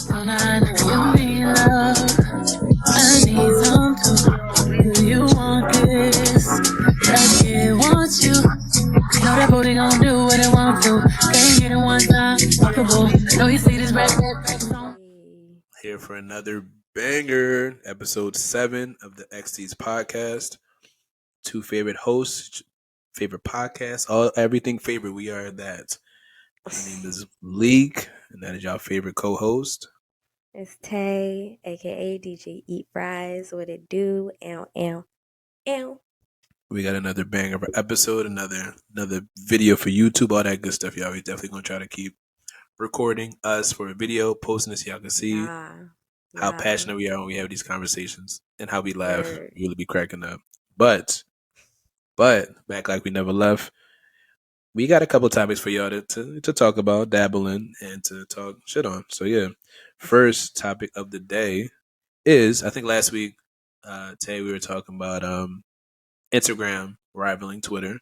Tonight, you need love. I need some too. Do you want this? Like it wants you. Know that booty gon' do what it want to. Can't get it one time. Fuckable. Know you see this red on. Here for another banger, episode 7 of the Exties podcast. Two favorite hosts, favorite podcasts, everything favorite. We are that. My name is Leek, and that is y'all favorite co-host. It's Tay, aka DJ Eat Fries. What it do? Ow, ow, ow. We got another banger episode, another video for YouTube, all that good stuff, y'all. We definitely gonna try to keep recording us for a video, posting this so y'all can see how passionate we are when we have these conversations and how we laugh. Really be cracking up. But back like we never left. We got a couple topics for y'all to talk about, dabble in, and to talk shit on. So yeah, first topic of the day is, I think last week, Tay, we were talking about Instagram rivaling Twitter,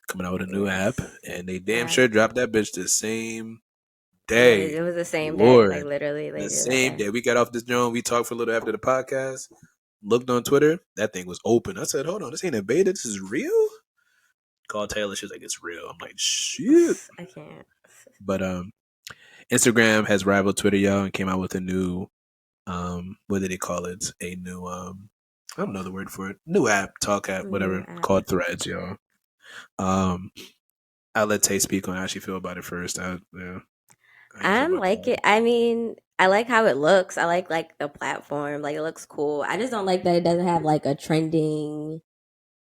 coming out with a new app, and they damn sure dropped that bitch the same day. It was the same Lord, day, like literally the same day. We got off this joint, we talked for a little after the podcast, looked on Twitter, that thing was open. I said, hold on, this ain't a beta, this is real? Called Taylor, she's like, it's real. I'm like, shit. I can't. But Instagram has rivaled Twitter, y'all, and came out with a new what did they call it? A new I don't know the word for it. New app, talk app, whatever, called Threads, y'all. I'll let Tay speak on how she feel about it first. I'm like it. I mean, I like how it looks. I like the platform. Like, it looks cool. I just don't like that it doesn't have like a trending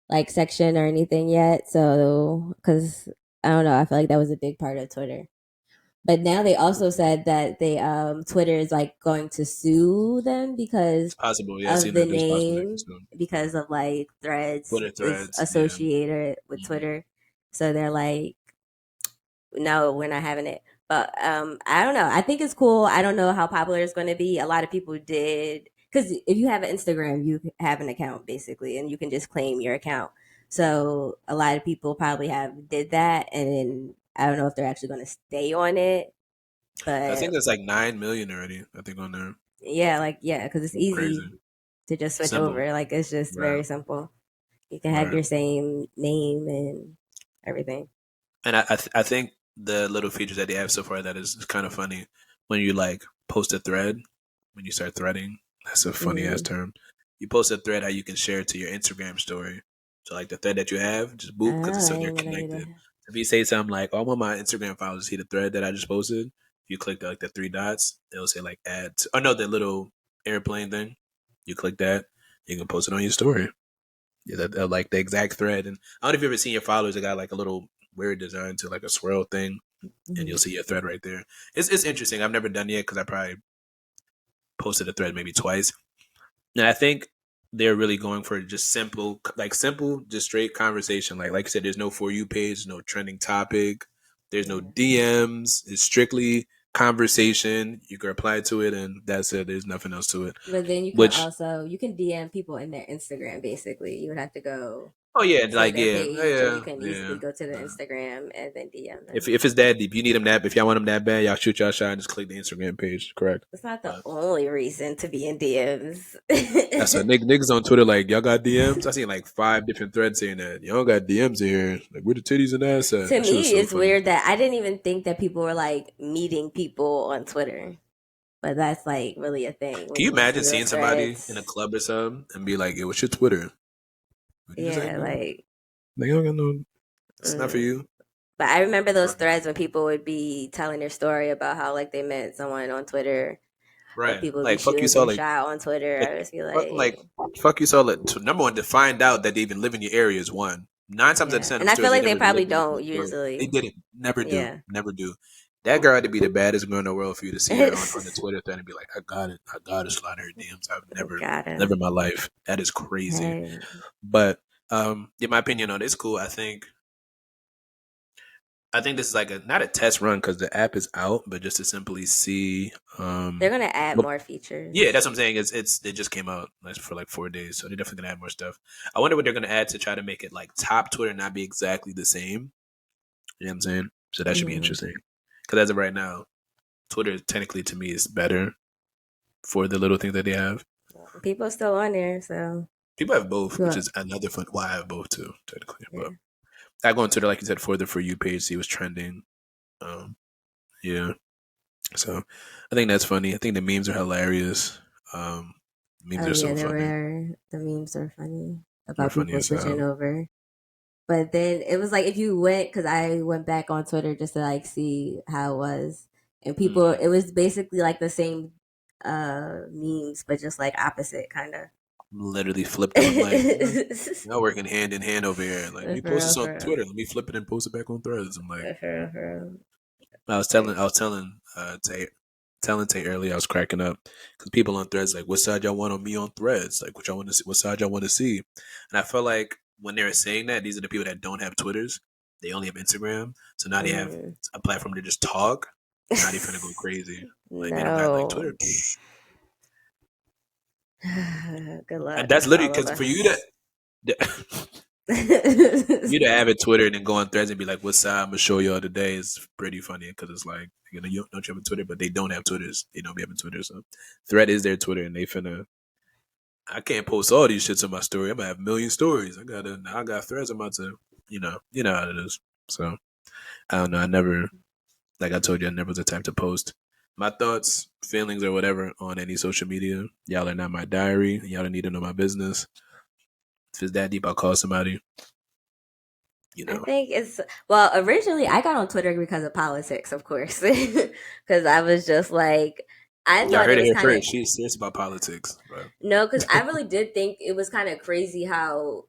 like section or anything yet. So, because I don't know, I feel like that was a big part of Twitter. But now they also said that they Twitter is like going to sue them because possible, yeah, of the name, because of like Threads is associated with Twitter. So they're like, no, we're not having it. But I don't know. I think it's cool. I don't know how popular it's going to be. A lot of people did, because if you have an Instagram, you have an account basically, and you can just claim your account. So a lot of people probably did that, and then I don't know if they're actually going to stay on it. But I think there's like 9 million already, I think, on there. Yeah, because it's easy to just switch over. Like, it's just very simple. You can have your same name and everything. And I think the little features that they have so far that is kind of funny. When you like post a thread, when you start threading, that's a funny ass term. You post a thread, how you can share it to your Instagram story. So like the thread that you have, just boop, because it's so they're connected. If you say something like, "Oh, I want my Instagram followers to see the thread that I just posted," if you click the 3 dots, it'll say like add. The little airplane thing. You click that, you can post it on your story. Yeah, like the exact thread. And I don't know if you've ever seen your followers. They got like a little weird design to like a swirl thing, and you'll see your thread right there. It's interesting. I've never done it yet because I probably posted a thread maybe twice. And I think they're really going for just simple, just straight conversation. Like you said, there's no For You page, no trending topic, there's no DMs. It's strictly conversation. You can reply to it, and that's it. There's nothing else to it. But then you can you can DM people in their Instagram. Basically, you would have to go. Oh yeah, like you can easily go to the Instagram and then DM them. If it's that deep, you need them if y'all want them that bad, y'all shoot y'all shot and just click the Instagram page. Correct. It's not the only reason to be in DMs. That's what niggas on Twitter like. Y'all got DMs? I seen like 5 different threads saying that y'all got DMs here. Like, where the titties and ass at? To me, it's weird that I didn't even think that people were like meeting people on Twitter. But that's like really a thing. Can you imagine seeing somebody in a club or something and be like, "Yo, what's your Twitter?" Yeah, like I don't got no. It's not for you. But I remember those threads when people would be telling their story about how like they met someone on Twitter. Right. People like fuck you saw like shot on Twitter. I just feel like fuck you saw like number one, to find out that they even live in your area is one. 9 times out of 10, and I feel like they probably don't usually. They didn't. Never do. Never do. That girl had to be the baddest girl in the world for you to see her on the Twitter thread and be like, I got to slide her DMs. I've never in my life. That is crazy. Hey. But in my opinion on it's cool. I think this is like not a test run because the app is out, but just to simply see. They're gonna add more features. Yeah, that's what I'm saying. It just came out for like 4 days, so they're definitely gonna add more stuff. I wonder what they're gonna add to try to make it like top Twitter not be exactly the same. You know what I'm saying? So that should be interesting. Because as of right now, Twitter technically to me is better for the little things that they have. People still on there, so people have both, which is another fun. Well, I have both too, technically. Yeah. But I go on Twitter, like you said, for the For You page, see what's trending. Yeah. So I think that's funny. I think the memes are hilarious. Memes are so funny. The memes are funny about people switching over. But then it was like if you went, because I went back on Twitter just to like see how it was, and people, it was basically like the same memes, but just like opposite kind of. Literally flipped them like y'all working hand in hand over here. Like we post this on Twitter, let me flip it and post it back on Threads. I'm like, I was telling Tay earlier, I was cracking up because people on Threads like, what side y'all want on me on Threads? Like, what y'all want to see? What side y'all want to see? And I felt like when they were saying that, these are the people that don't have Twitters. They only have Instagram, so now they have a platform to just talk. Now they're finna go crazy. Like they don't got like Twitter. Good luck. And that's literally because for you you to have a Twitter and then go on Threads and be like, "What side I'm gonna show y'all today?" is pretty funny because it's like you don't have a Twitter, but they don't have Twitters. They don't be having Twitter, so Thread is their Twitter, and they finna. I can't post all these shits on my story. I'm gonna have a million stories. I got Threads. I'm about to, you know how it is. So I don't know. I never, like I told you, I never was the type to post my thoughts, feelings, or whatever on any social media. Y'all are not my diary. Y'all don't need to know my business. If it's that deep, I'll call somebody. I think originally I got on Twitter because of politics, of course, because I was just like, I thought heard it here first. She's serious about politics. But. No, because I really did think it was kind of crazy how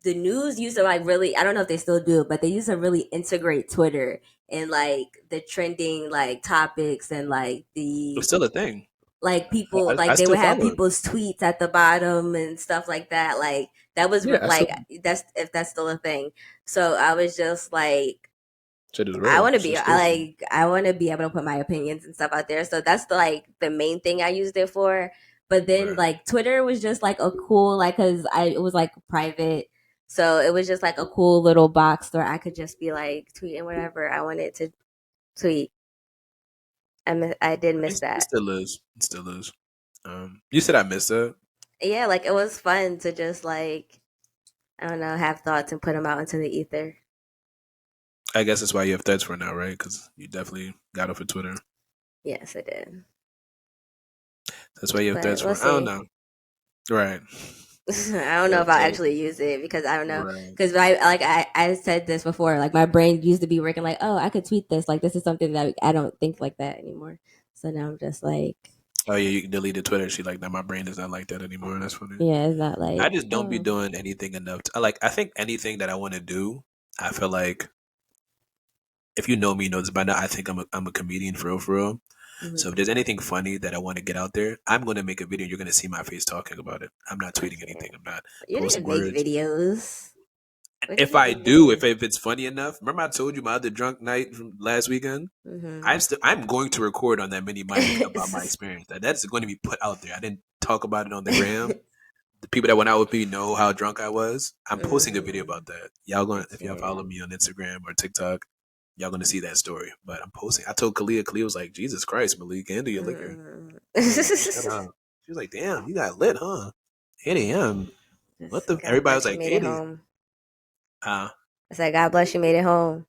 the news used to like really, I don't know if they still do it, but they used to really integrate Twitter and like the trending like topics and like it's still a thing. Like people, like they would have people's tweets at the bottom and stuff like that. Like that was that's if that's still a thing. So I was just like, I want to be I want to be able to put my opinions and stuff out there. So that's the main thing I used it for. But then like Twitter was just like a cool because it was like private, so it was just like a cool little box where I could just be like tweeting whatever I wanted to tweet. I did miss that. It still is. You said I missed it. Yeah, like it was fun to just like, I don't know, have thoughts and put them out into the ether. I guess that's why you have Threads for now, right? Because you definitely got off of Twitter. Yes, I did. That's why you have Threads for. I don't know. Right. I don't know if I'll actually use it because I don't know. Because I said this before, like my brain used to be working like, oh, I could tweet this. Like this is something that I don't think like that anymore. So now I'm just like, oh yeah, you can delete the Twitter. She like, now my brain is not like that anymore. That's funny. Yeah, it's not like I just don't be doing anything enough. I think anything that I want to do, I feel like if you know me, you know this by now. I think I'm a comedian for real. Mm-hmm. So if there's anything funny that I want to get out there, I'm going to make a video. You're going to see my face talking about it. I'm not tweeting anything. I'm not posting words. Make videos. If I do, if it's funny enough, remember I told you my other drunk night from last weekend. Mm-hmm. I'm going to record on that mini mic about my experience. That's going to be put out there. I didn't talk about it on the gram. The people that went out with me know how drunk I was. I'm posting a video about that. If y'all follow me on Instagram or TikTok, y'all gonna see that story. But I'm posting. I told Kalia was like, Jesus Christ, Malik, handle your liquor. Shut up. She was like, damn, you got lit, huh? 8 a.m. What the? Everybody was like, 80. I said, God bless you, made it home.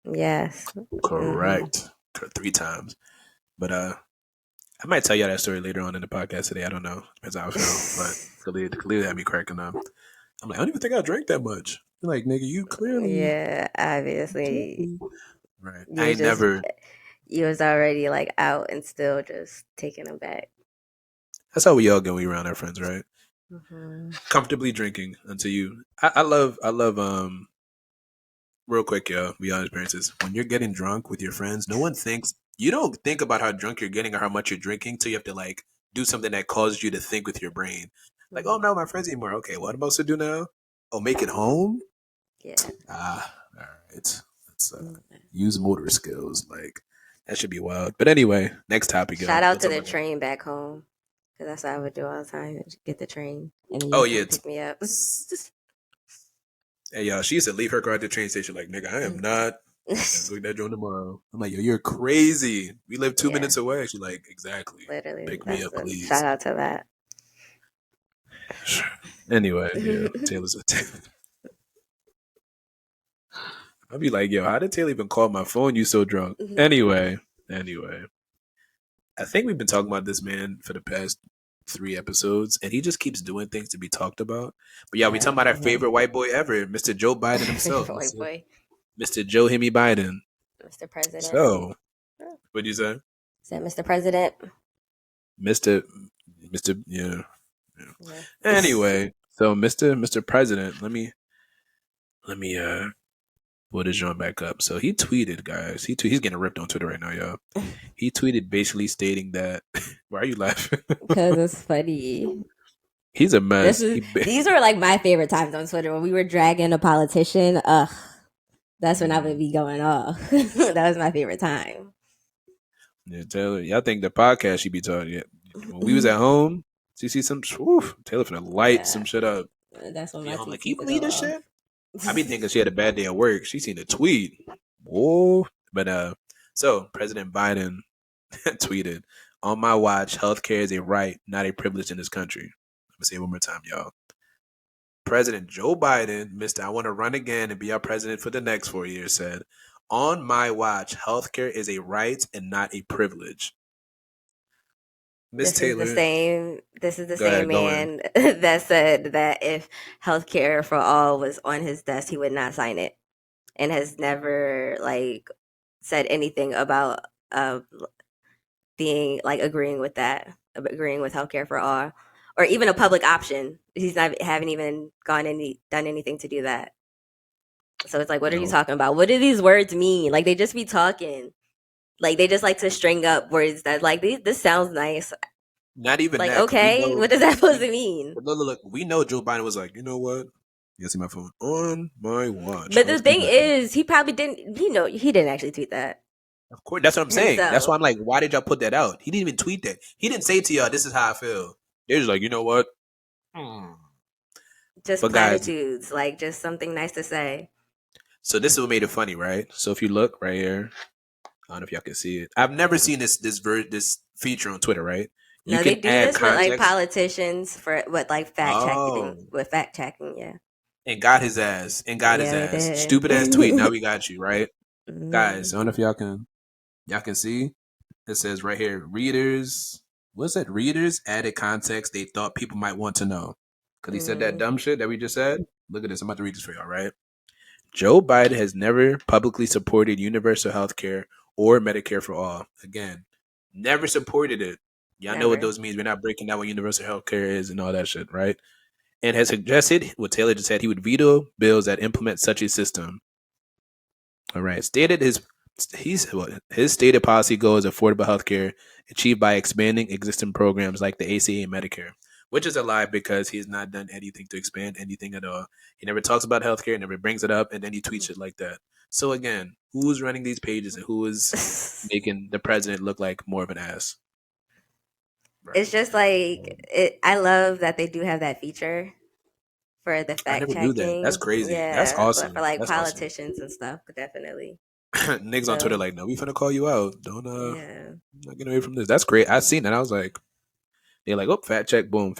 Yes. Correct. 3 times. But I might tell you that story later on in the podcast today. I don't know. Depends how I feel. But Kalia had me cracking up. I'm like, I don't even think I drank that much. You're like, nigga, you clearly. Yeah, obviously. Right. I ain't never. You was already like out and still just taking them back. That's how we all go when we around our friends, right? Mm-hmm. Comfortably drinking until you. I love. Real quick, y'all. Be honest, experiences. When you're getting drunk with your friends, no one thinks. You don't think about how drunk you're getting or how much you're drinking till you have to like do something that causes you to think with your brain. Like, oh, I'm not with my friends anymore. Okay, what am I supposed to do now? Oh, make it home? Yeah. All right. Let's use motor skills. Like, that should be wild. But anyway, next topic. Shout out to the train back home. Because that's what I would do all the time. Get the train. And then pick me up. Hey, y'all, she used to leave her car at the train station like, nigga, I am not Book that joint tomorrow. I'm like, yo, you're crazy. We live 2 minutes away. She's like, exactly. Literally. Pick me up, please. Shout out to that. Anyway, yeah, Taylor's a I'll be like, yo, how did Taylor even call my phone? You so drunk. Anyway. I think we've been talking about this man for the past 3 episodes, and he just keeps doing things to be talked about. But yeah, we talking about our favorite white boy ever, Mr. Joe Biden himself. White boy. Mr. Joe Himmy Biden. Mr. President. So, what'd you say? Said Mr. President. Mr. Yeah. Anyway, so Mr. President, let me put his John back up. So he tweeted, guys. He's getting ripped on Twitter right now, y'all. He tweeted basically stating that. Why are you laughing? Because it's funny. He's a mess. These are like my favorite times on Twitter when we were dragging a politician. That's when I would be going off. That was my favorite time. Yeah, Taylor. Y'all think the podcast should be talking? Yeah. When we was at home, you see some. Woof, Taylor finna light some shit up. That's when my like, you believe this shit? I be thinking she had a bad day at work. She seen a tweet. Whoa. But so President Biden tweeted, "On my watch, healthcare is a right, not a privilege in this country." Let me say it one more time, y'all. President Joe Biden, Mr. I want to run again and be our president for the next 4 years, said, "On my watch, healthcare is a right and not a privilege." Miss Taylor. This is the same man that said that if healthcare for all was on his desk, he would not sign it, and has never said anything about being agreeing with healthcare for all, or even a public option. Haven't even done anything to do that. So it's like, what are you talking about? What do these words mean? Like, they just be talking. Like, they just like to string up words that this sounds nice. Not even that. Okay, what does that supposed to mean? Look, we know Joe Biden was like, you know what? You see my phone on my watch. But the thing is, he probably didn't. He didn't actually tweet that. Of course, that's what I'm saying. That's why I'm like, why did y'all put that out? He didn't even tweet that. He didn't say to y'all, "This is how I feel." They're just like, you know what? Just platitudes, just something nice to say. So this is what made it funny, right? So if you look right here, I don't know if y'all can see it. I've never seen this feature on Twitter, right? You can they do this context with politicians for fact checking, yeah. And got his ass. Stupid ass tweet. Now we got you, right? Guys, I don't know if y'all can see. It says right here, readers. What's that? Readers added context they thought people might want to know. Because he said that dumb shit that we just said. Look at this. I'm about to read this for y'all, right? Joe Biden has never publicly supported universal health care or Medicare for all. Again, never supported it. Y'all know what those means. We're not breaking down what universal health care is and all that shit, right? And has suggested what Taylor just said, he would veto bills that implement such a system. All right. Stated his stated policy goal is affordable health care achieved by expanding existing programs like the ACA and Medicare, which is a lie because he's not done anything to expand anything at all. He never talks about healthcare, never brings it up, and then he tweets it like that. So again, who's running these pages and who is making the president look like more of an ass? Right. It's just I love that they do have that feature for the fact checking. I never knew that. That's crazy. Yeah, that's awesome. For that's politicians awesome. And stuff, definitely. Niggas on Twitter like, no, we finna call you out. Don't not get away from this. That's great. I seen that. I was like, they're like, oh, fact check, boom.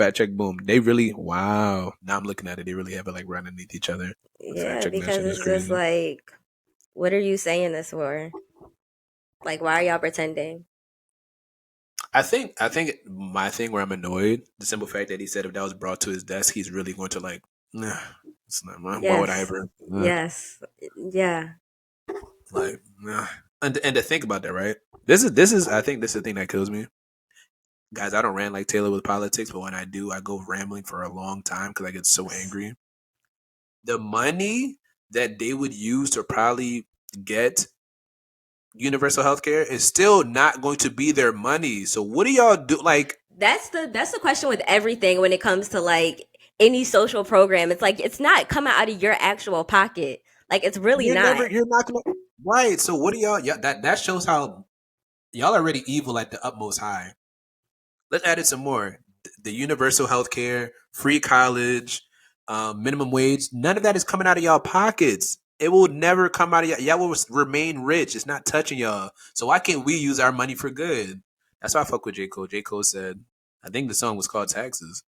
They really, wow. Now I'm looking at it. They really have it right underneath each other. Yeah, because it's just what are you saying this for? Why are y'all pretending? I think my thing where I'm annoyed, the simple fact that he said if that was brought to his desk, he's really going to nah, it's not mine. Yes. Why would I ever? Yes. Yeah. Nah. And to think about that, right? This is I think this is the thing that kills me. Guys, I don't rant like Taylor with politics, but when I do, I go rambling for a long time because I get so angry. The money that they would use to probably get universal healthcare is still not going to be their money. So what do y'all do? That's the question with everything when it comes to any social program. It's it's not coming out of your actual pocket. It's really not. You're not gonna right. So what do y'all? Yeah, that shows how y'all are already evil at the utmost high. Let's add it some more. The universal healthcare, free college, minimum wage. None of that is coming out of y'all pockets. It will never come out of y'all. Y'all will remain rich. It's not touching y'all. So why can't we use our money for good? That's why I fuck with J. Cole. J. Cole said, I think the song was called Taxes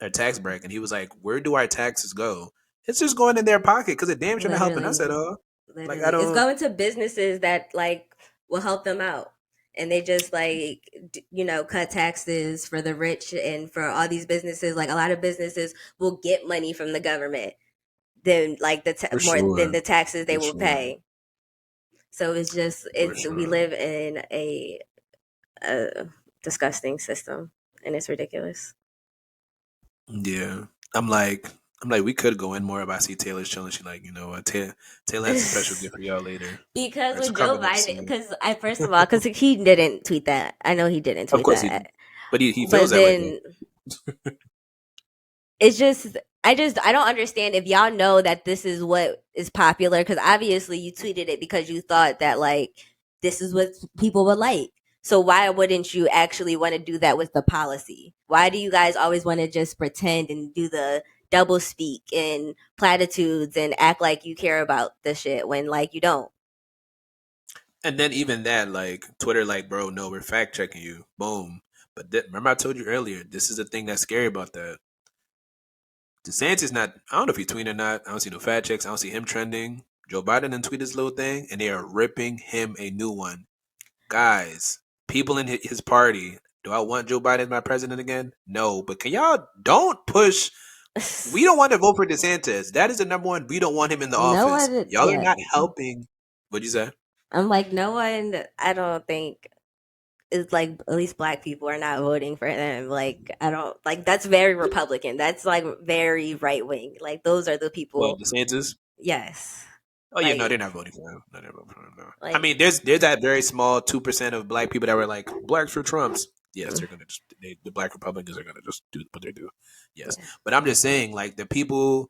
or Tax Break. And he was like, where do our taxes go? It's just going in their pocket because it damn sure not helping us at all. Literally. Like, I don't... It's going to businesses that like will help them out. And they just like, cut taxes for the rich and for all these businesses. Like a lot of businesses will get money from the government than like more than the taxes they will pay. So it's just we live in a disgusting system, and it's ridiculous. Yeah, I'm like, we could go in more. If I see Taylor's chilling, she like, you know what, Taylor has a special gift for y'all later. Because with Joe Biden, because first of all, because he didn't tweet that. I know he didn't tweet that. Of course he did. But he feels that way. It's just, I don't understand if y'all know that this is what is popular, because obviously you tweeted it because you thought that like this is what people would like. So why wouldn't you actually want to do that with the policy? Why do you guys always want to just pretend and do the double speak and platitudes and act like you care about the shit when like you don't? And then even that, like Twitter, like, bro, no, we're fact checking you. Boom. But remember I told you earlier, this is the thing that's scary about that. DeSantis not, I don't know if he's tweeting or not. I don't see no fact checks. I don't see him trending. Joe Biden didn't tweet his little thing, and they are ripping him a new one. Guys, people in his party, do I want Joe Biden as my president again? No, but can y'all don't push. We don't want to vote for DeSantis. That is the number one. We don't want him in the office. Y'all are not helping. What'd you say? I'm like, no one, I don't think, it's like at least black people are not voting for them. Like, I don't, like, that's very Republican. That's like very right wing. Like, those are the people. Well, DeSantis? Yes. Oh, yeah, no, they're not voting for him. No, they're voting for him, no. Like, I mean, there's that very small 2% of black people that were like, blacks for Trumps. Yes, they're going to just, the black Republicans are going to just do what they do. Yes. Yeah. But I'm just saying, like, the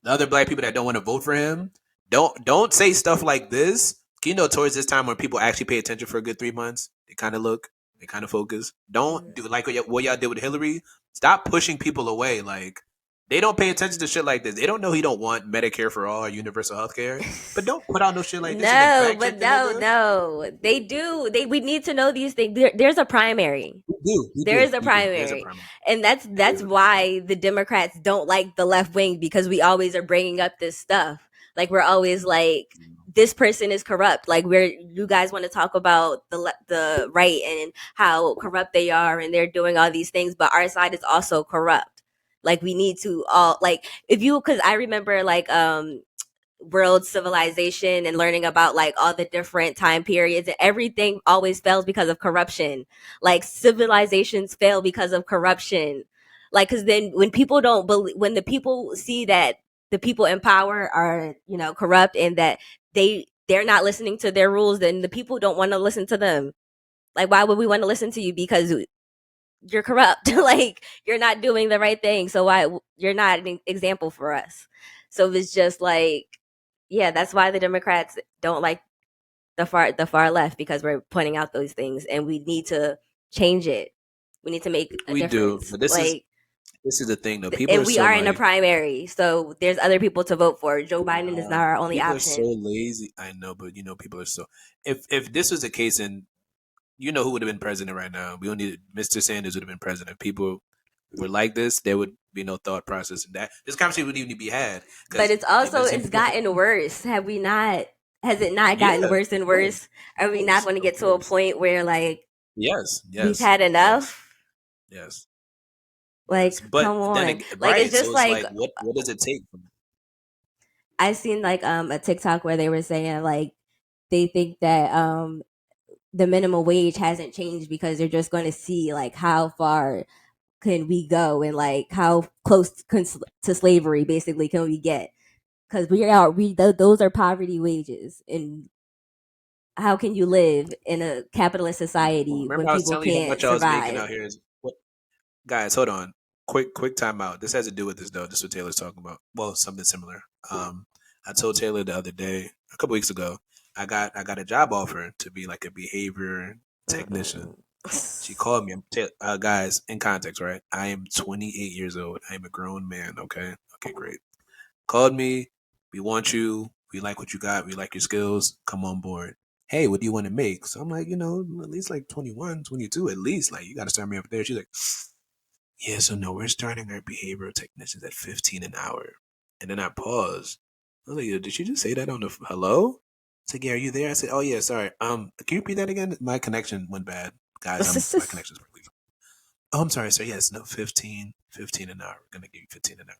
other black people that don't want to vote for him, don't say stuff like this. You know, towards this time when people actually pay attention for a good 3 months, they kind of look, they kind of focus. Don't do like what y'all did with Hillary. Stop pushing people away. Like, they don't pay attention to shit like this. They don't know he don't want Medicare for all or universal health care. But don't put out no shit like this. No. They do. We need to know these things. There's a primary. There is a primary. And that's why the Democrats don't like the left wing, because we always are bringing up this stuff. Like, we're always like, this person is corrupt. Like, you guys want to talk about the right and how corrupt they are, and they're doing all these things, but our side is also corrupt. Like, we need to all, like, because I remember like world civilization and learning about like all the different time periods, and everything always fails because of corruption. Like, civilizations fail because of corruption. Like, because then when people don't believe, when the people see that the people in power are, corrupt, and that they're not listening to their rules, then the people don't want to listen to them. Like, why would we want to listen to you? Because you're corrupt. Like, you're not doing the right thing. So why you're not an example for us? So it's just like, yeah, that's why the Democrats don't like the far left, because we're pointing out those things, and we need to change it. We need to make a difference. Do, but this is the thing, though. People and we are in a primary, so there's other people to vote for. Joe Biden is not our only option. People are so lazy. I know, but people are so. If this was the case, and who would have been president right now? We don't need Mr. Sanders would have been president. If people were like this, there would be no thought process in that. This conversation wouldn't even be had. But it's also gotten worse. Have we not? Has it not gotten worse and worse? Are we not going to get to a point where like yes, we've had enough? Yes. Like, but come on. Like, it's just like what does it take? I seen like a TikTok where they were saying like they think that the minimum wage hasn't changed because they're just going to see like how far can we go, and like how close to slavery basically can we get, because those are poverty wages, and how can you live in a capitalist society when people can't survive? Guys, hold on. Quick time out. This has to do with this, though. This is what Taylor's talking about. Well, something similar. I told Taylor the other day, a couple weeks ago, I got a job offer to be like a behavior technician. She called me. Guys, in context, right? I am 28 years old. I am a grown man. Okay, great. Called me. We want you We like what you got. We like your skills. Come on board. Hey, what do you want to make? So I'm like, at least like 21, 22, at least. Like, you got to start me up there. She's like, yeah, so no, we're starting our behavioral technicians at 15 an hour. And then I paused. I was like, yo, did she just say that on the hello? It's like, yeah, are you there? I said, oh yeah, sorry. Can you repeat that again? My connection went bad. Guys, my connection's pretty. Oh, I'm sorry, sir. Yes, no, 15 an hour. We're gonna give you 15 an hour.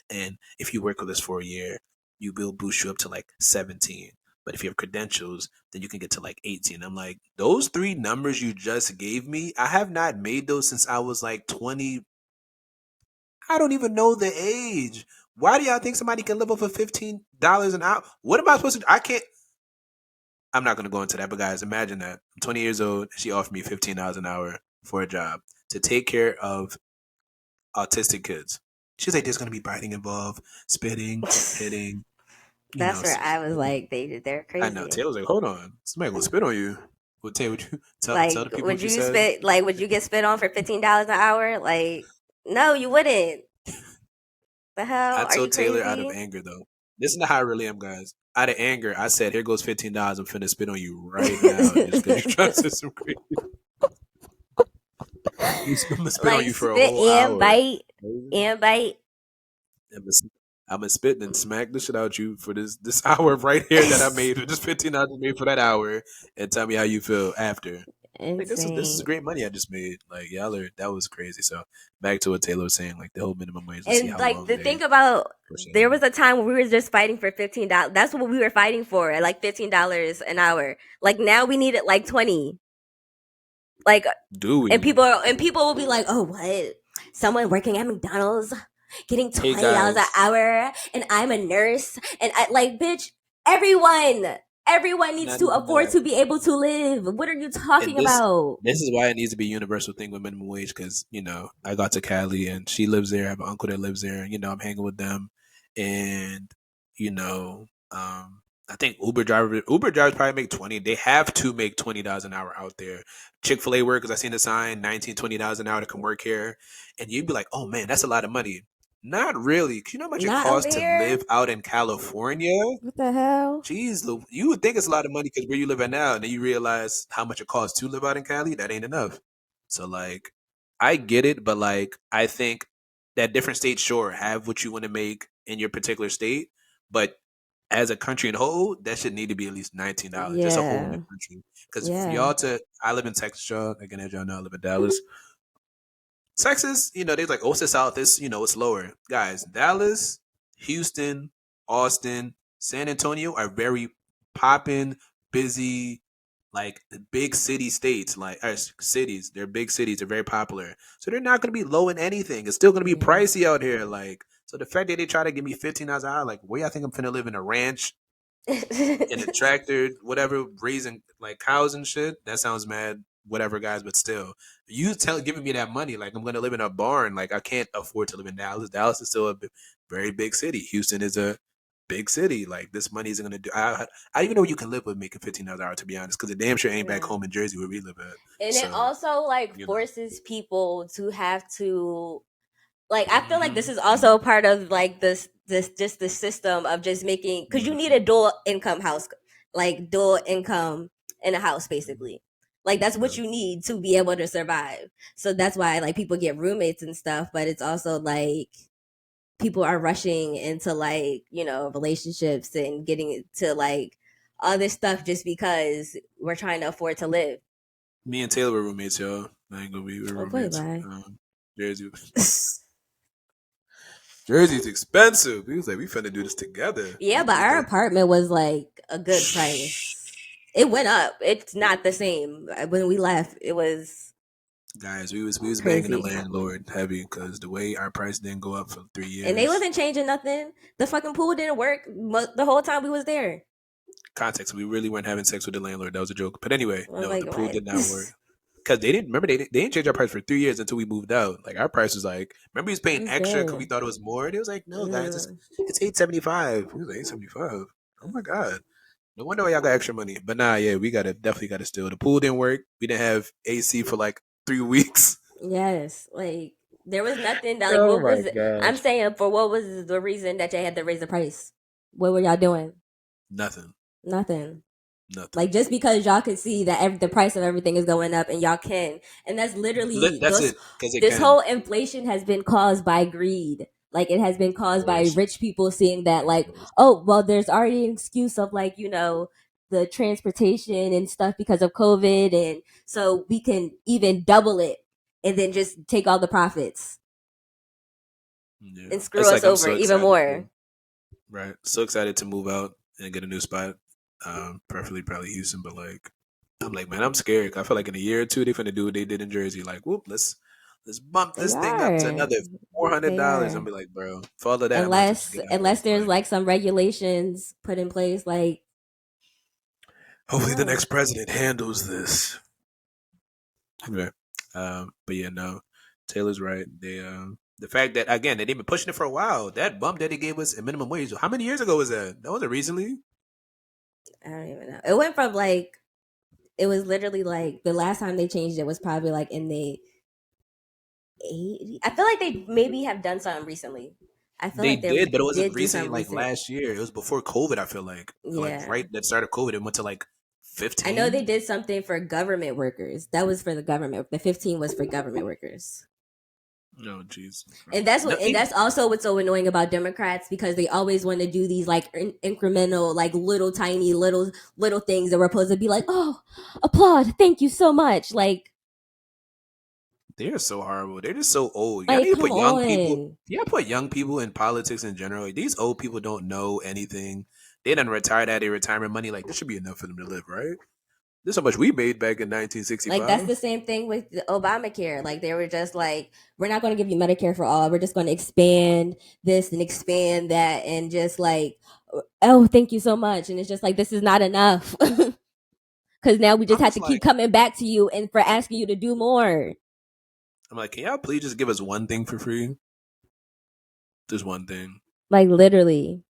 And if you work with us for a year, will boost you up to like 17. But if you have credentials, then you can get to like 18. I'm like, those three numbers you just gave me, I have not made those since I was like 20. I don't even know the age. Why do y'all think somebody can live off of $15 an hour? What am I supposed to? I can't. I'm not gonna go into that, but guys, imagine that. I'm 20 years old. She offered me $15 an hour for a job to take care of autistic kids. She's like, there's gonna be biting involved, spitting, hitting. That's where I was like, they're crazy. I know. Taylor was like, hold on, somebody gonna spit on you. Well, Taylor, would you tell the people would what you said? spit? Like, would you get spit on for $15 an hour? Like, no, you wouldn't. The hell? I told Taylor crazy? out of anger though. Listen to how I really am, guys. Out of anger, I said, "Here goes $15. I'm finna spit on you right now, just because you trying to say some crazy." I'm gonna spit on you for a whole hour. Bite and bite. I'm gonna spit and smack the shit out you for this hour right here that I made. Just $15 made for that hour, and tell me how you feel after. Like, this is great money I just made. Like, that was crazy. So back to what Taylor was saying, like the whole minimum wage. And like the thing about, there was a time when we were just fighting for $15. That's what we were fighting for, like $15 an hour. Like now we need it like 20. Like, do we? And people will be like, oh, what? Someone working at McDonald's getting $20 an hour, and I'm a nurse, and I like, bitch. Everyone needs to afford to be able to live. What are you talking about? This is why it needs to be a universal thing with minimum wage, because I got to Cali and she lives there. I have an uncle that lives there, and I'm hanging with them, and I think Uber drivers probably make 20. They have to make $20 an hour out there. Chick-fil-A workers, I seen the sign, $19, $20 an hour to come work here, and you'd be like, oh man, that's a lot of money. Not really. Cause you know how much it costs to live out in California? What the hell? Jeez, you would think it's a lot of money because where you live at now, and then you realize how much it costs to live out in Cali. That ain't enough. So like, I get it, but like, I think that different states sure have what you want to make in your particular state, but as a country in whole, that should need to be at least $19. Just a whole new country. Because for y'all I live in Texas, y'all. Again, as y'all know, I live in Dallas. Texas, they're like, oh, it's the South. It's lower. Guys, Dallas, Houston, Austin, San Antonio are very popping, busy, like big city states, like cities. They're big cities. They're very popular. So they're not going to be low in anything. It's still going to be pricey out here. Like, so the fact that they try to give me $15 an hour, like, where y'all think I'm finna live in a ranch, in a tractor, whatever, raising like cows and shit? That sounds mad. Whatever, guys, but still, you giving me that money, like I'm gonna live in a barn. Like, I can't afford to live in Dallas. Dallas is still a very big city. Houston is a big city. Like, this money isn't gonna do. I even know you can live with making $15 an hour, to be honest, because the damn sure ain't back home in Jersey where we live at. And so, it also like forces people to have to, like, I feel like this is also part of like this just the system of just making, because you need a dual income house, like dual income in a house, basically. Like, that's what you need to be able to survive. So that's why like people get roommates and stuff, but it's also like people are rushing into like, relationships and getting to like all this stuff just because we're trying to afford to live. Me and Taylor were roommates, y'all. I ain't gonna be roommates. Jersey. Jersey's expensive. He was like, we finna do this together. Yeah, but our apartment was like a good price. It went up. It's not the same. When we left, it was. Guys, we was banging the landlord heavy because the way our price didn't go up for 3 years, and they wasn't changing nothing. The fucking pool didn't work the whole time we was there. Context: we really weren't having sex with the landlord. That was a joke. But anyway, no, like, the pool did not work because they didn't change our price for 3 years until we moved out. Like, our price was like, remember, he was paying extra because we thought it was more. And it was like, no, guys, it's $875. He was like, $875. Oh my god. No wonder why y'all got extra money. But nah, yeah, we definitely got to steal. The pool didn't work. We didn't have AC for like 3 weeks. Yes, like there was nothing that like. What was it? I'm saying, for what was the reason that they had to raise the price? What were y'all doing? Nothing. Nothing. Nothing. Like, just because y'all can see that the price of everything is going up, and y'all can, and that's literally That's it. Because it this can. whole inflation has been caused by greed. Like, it has been caused by rich people seeing that, like, oh, well, there's already an excuse of, like, the transportation and stuff because of COVID, and so we can even double it and then just take all the profits and screw It's us like I'm over so even excited. more. Right. So excited to move out and get a new spot. Preferably probably Houston, but like I'm like, man, I'm scared. I feel like in a year or two they're gonna do what they did in Jersey. Like, whoop, let's bump They this thing up to are. another They $400. are. And be like, bro, for all of that, I'm gonna have to just Unless get out here. unless there's like some regulations put in place, like, Hopefully the next president handles this. Okay. But yeah, no, Taylor's right. The fact that again they've been pushing it for a while. That bump that they gave us in minimum wage. How many years ago was that? That wasn't recently. I don't even know. It went from like, it was literally like the last time they changed it was probably like in the 80s. I feel like they maybe have done something recently. I feel They like they did, but it wasn't did do recently. something Like recent. last year, it was before COVID. I feel like, Yeah. right that started COVID, it went to like 15. I know they did something for government workers. That was for the government. The 15 was for government workers. Oh, jeez. And that's also what's so annoying about Democrats, because they always want to do these like incremental, like little tiny little things that we're supposed to be like, oh, applaud, thank you so much. Like, they're so horrible. They're just so old. Y'all like, need to come put young people. on. Yeah, put young people in politics in general. These old people don't know anything. They done retired at their retirement money. Like this should be enough for them to live, right? This is how much we made back in 1965. Like, that's the same thing with the Obamacare. Like, they were just like, we're not going to give you Medicare for all. We're just going to expand this and expand that, and just like, oh, thank you so much. And it's just like, this is not enough. Because now we just have to keep coming back to you and for asking you to do more. I'm like, can y'all please just give us one thing for free? Just one thing. Like, literally.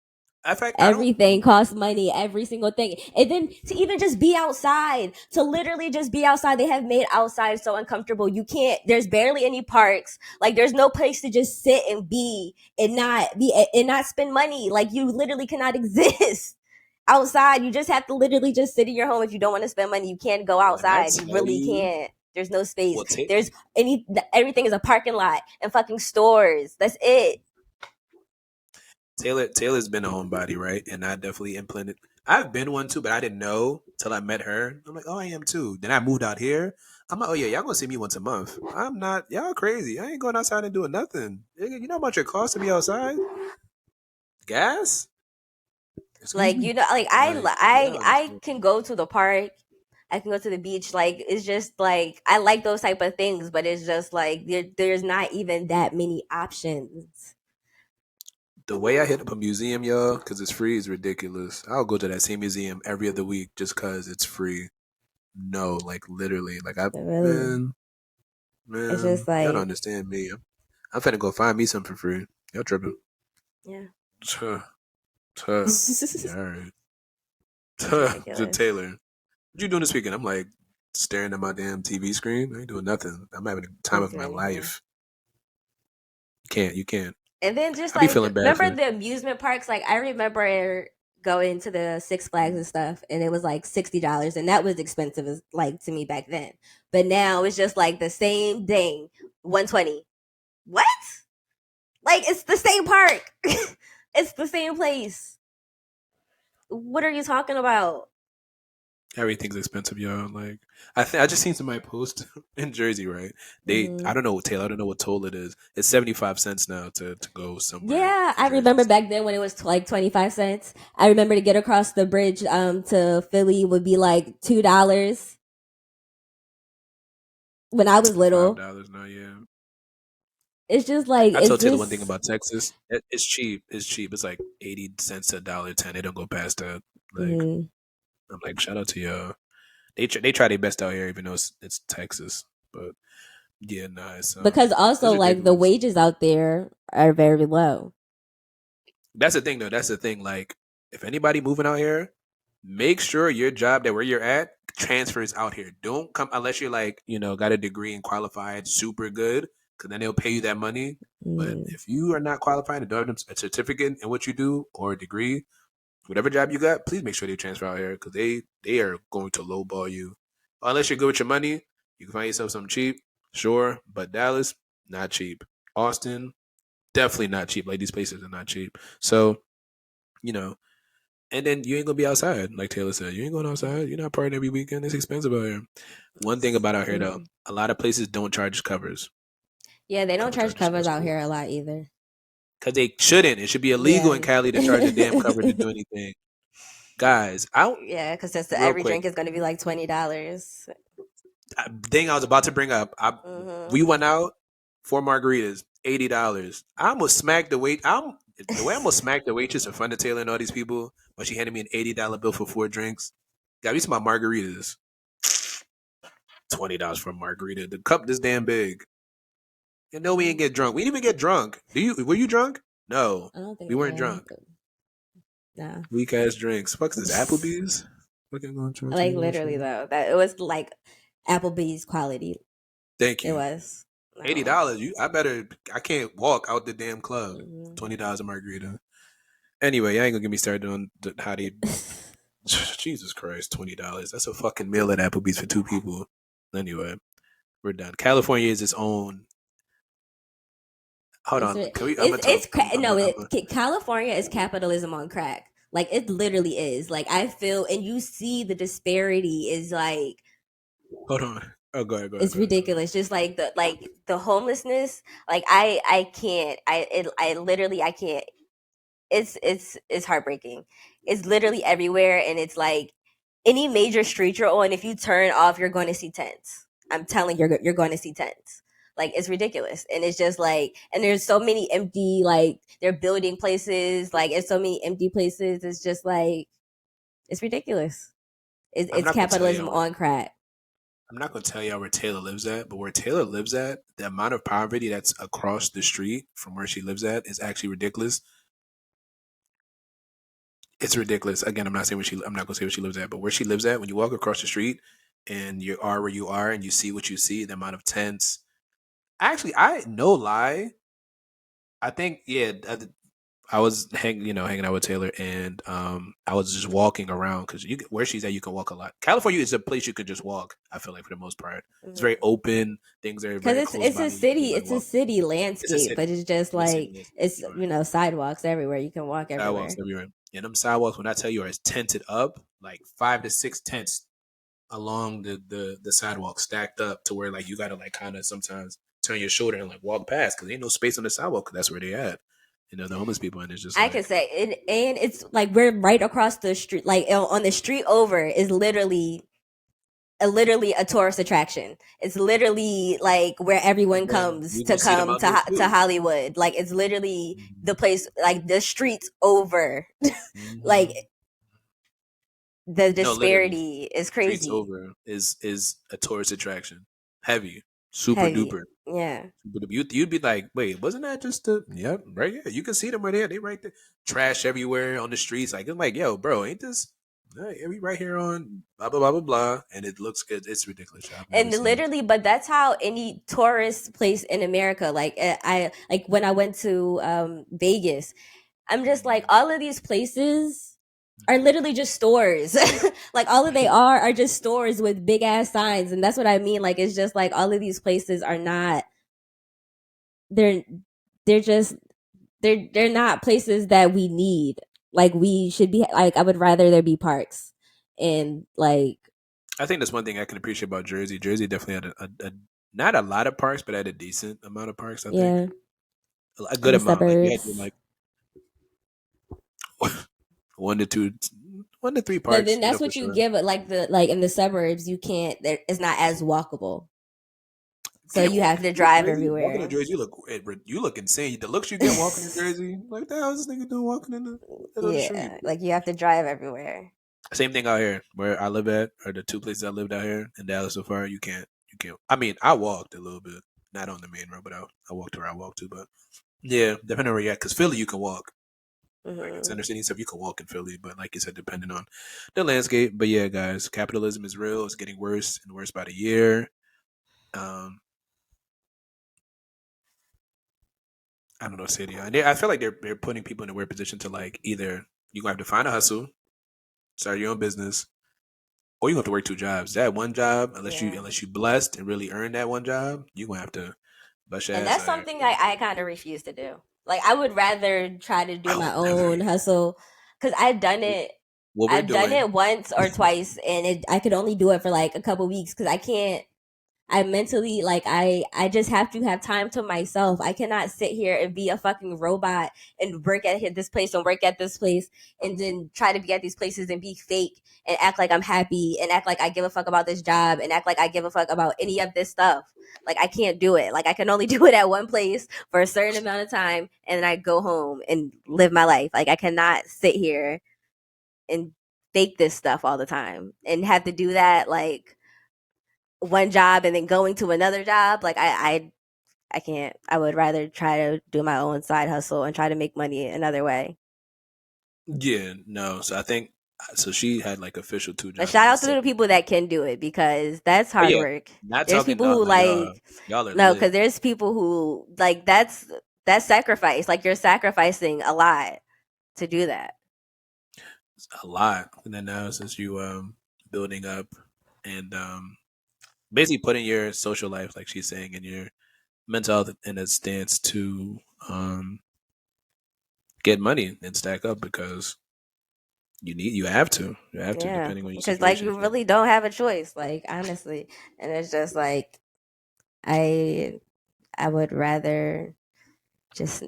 In fact, everything costs money, every single thing. And then to even just be outside, to literally just be outside, they have made outside so uncomfortable. You can't, there's barely any parks. Like, there's no place to just sit and be and not spend money. Like, you literally cannot exist outside. You just have to literally just sit in your home if you don't want to spend money. You can't go outside. You really can't. There's no space. Everything is a parking lot and fucking stores. That's it. Taylor's been a homebody, right? And I definitely implemented. I've been one too, but I didn't know till I met her. I'm like, oh, I am too. Then I moved out here. I'm like, oh yeah, y'all gonna see me once a month. I'm not. Y'all crazy. I ain't going outside and doing nothing. You know how much it costs to be outside? Gas. Like, I can go to the park. I can go to the beach. Like, it's just like, I like those type of things, but it's just like there's not even that many options. The way I hit up a museum, y'all, because it's free, is ridiculous. I'll go to that same museum every other week just because it's free. No, like literally, like man, it's just like, y'all don't understand me. I'm finna go find me something for free. Y'all tripping? Yeah. All right. To Taylor, what you doing this weekend? I'm like staring at my damn TV screen. I ain't doing nothing. I'm having the time of my life. You can't. And then just like, remember the amusement parks? Like, I remember going to the Six Flags and stuff, and it was like $60, and that was expensive as like to me back then. But now it's just like the same thing, $120. What? Like, it's the same park. It's the same place. What are you talking about? Everything's expensive, y'all. Like, I just seen somebody post in Jersey, right? I don't know, Taylor. I don't know what toll it is. It's 75 cents now to go somewhere. Yeah, I remember back then when it was like 25 cents. I remember to get across the bridge to Philly would be like $2. When I was little. $5 now, yeah. It's just like, I told Taylor one thing about Texas. It's cheap. It's cheap. It's like 80 cents to $1.10. They don't go past that. Like, I'm like, shout out to y'all. They try their best out here, even though it's Texas. But yeah, nice. Because also, like, the wages out there are very low. That's the thing, though. That's the thing. Like, if anybody moving out here, make sure your job that where you're at transfers out here. Don't come unless you're like, got a degree and qualified, super good, because then they'll pay you that money. But if you are not qualified and don't have a certificate in what you do or a degree, whatever job you got, please make sure they transfer out here because they are going to lowball you. Unless you're good with your money, you can find yourself something cheap, sure. But Dallas, not cheap. Austin, definitely not cheap. Like these places are not cheap. So, you know, and then you ain't gonna be outside, like Taylor said. You ain't going outside. You're not partying every weekend. It's expensive out here. One thing about out here though, a lot of places don't charge covers. Yeah, they don't charge covers out here a lot either. Because they shouldn't. It should be illegal in Cali to charge a damn cover to do anything. Guys, yeah, because every drink is going to be like $20. Thing I was about to bring up, we went out for margaritas, $80. I almost smacked the wait. The way I almost smacked the waitress in front of Taylor and all these people when she handed me an $80 bill for 4 drinks. Got me some margaritas. $20 for a margarita. The cup this damn big. You know we ain't get drunk. We didn't even get drunk. Were you drunk? No. I don't think we weren't drunk. No. Weak ass drinks. Fuck is this Applebee's? Like literally though. That it was like Applebee's quality. Thank you. It was. No. $80. I can't walk out the damn club. $20 a margarita. Anyway, you ain't gonna get me started on how they Jesus Christ, $20. That's a fucking meal at Applebee's for 2 people. Anyway, we're done. California is its own. Hold on. California is capitalism on crack. Like it literally is. Like I feel, and you see the disparity is like. Hold on. Oh, go ahead. It's ridiculous. Just like the homelessness. Like I can't. I literally I can't. It's heartbreaking. It's literally everywhere, and it's like any major street you're on. If you turn off, you're going to see tents. I'm telling you, you're going to see tents. Like it's ridiculous, and it's just like, and there's so many empty, like they're building places, like it's so many empty places. It's just like, it's ridiculous. It's capitalism on crack. I'm not gonna tell y'all where Taylor lives at, but where Taylor lives at, the amount of poverty that's across the street from where she lives at is actually ridiculous. It's ridiculous. Again, I'm not gonna say where she lives at, but where she lives at, when you walk across the street and you are where you are and you see what you see, the amount of tents. Actually, no lie. I think I was hanging out with Taylor, and I was just walking around because where she's at, you can walk a lot. California is a place you can just walk. I feel like for the most part, it's very open. Things are because it's a city. It's a city landscape, but it's just like it's sidewalks everywhere. You can walk everywhere. Sidewalks everywhere, and them sidewalks, when I tell you, are tented up, like 5 to 6 tents along the sidewalk stacked up to where like you gotta like kind of sometimes turn your shoulder and like walk past because ain't no space on the sidewalk because that's where they at. The homeless people, and it's just I can say it, and it's like we're right across the street. Like on the street over is literally a tourist attraction. It's literally like where everyone comes to Hollywood. Like it's literally the place, like the streets over. Like the disparity is crazy. Streets over is a tourist attraction. Heavy. Super duper. Yeah. You'd be like, wait, wasn't that just yep, right here? You can see them right there. They right there. Trash everywhere on the streets. Like, I'm like, yo, bro, ain't this we right here on blah blah blah blah blah, and it looks good. It's ridiculous. And literally, but that's how any tourist place in America. Like I like when I went to Vegas, I'm just like all of these places are literally just stores. Like all of they are just stores with big ass signs, and that's what I mean. Like it's just like all of these places are not. They're not places that we need. Like we should be. Like I would rather there be parks, and like. I think that's one thing I can appreciate about Jersey. Jersey definitely had a not a lot of parks, but had a decent amount of parks. I think a good amount. Like 1 to 2, 1 to 3 parks. But then that's what you give it. Like in the suburbs, you can't. It's not as walkable. So you have to drive everywhere. Walking in Jersey, you look insane. The looks you get walking in Jersey, like the hell is this nigga doing walking in the street? Like you have to drive everywhere. Same thing out here where I live at, or the 2 places I lived out here in Dallas so far. You can't. I mean, I walked a little bit, not on the main road, but I walked where I walked to. But yeah, depending on where you're at, because Philly you can walk. Like in Center City stuff, you can walk in Philly, but like you said, depending on the landscape. But yeah, guys, capitalism is real. It's getting worse and worse by the year. I don't know, city. I feel like they're putting people in a weird position to like either You're gonna have to find a hustle, start your own business, or you have to work 2 jobs. That one job, unless you blessed and really earned that one job, you gonna have to bust your And ass that's out here. something I kind of refuse to do. Like I would rather try to do I would my never. own hustle because I've done it. What we're I've done doing. it once or twice, and I could only do it for like a couple weeks because I can't. I mentally like I just have to have time to myself. I cannot sit here and be a fucking robot and work at this place and work at this place and then try to be at these places and be fake and act like I'm happy and act like I give a fuck about this job and act like I give a fuck about any of this stuff. Like I can't do it. Like I can only do it at one place for a certain amount of time and then I go home and live my life. Like I cannot sit here and fake this stuff all the time and have to do that like one job and then going to another job. Like I can't. I would rather try to do my own side hustle and try to make money another way. Yeah, no. So I think so. She had like official two But jobs, shout and out to the people that can do it because that's oh hard yeah, work. not There's talking. people No, who no, y'all, like y'all are no, because lit. there's people who like that's sacrifice. Like you're sacrificing a lot to do that. A lot. And then now since you building up and basically putting your social life, like she's saying, and your mental health in a stance to get money and stack up because you have to Yeah, depending on your because like situation. you really don't have a choice. Like honestly, and it's just like I I would rather just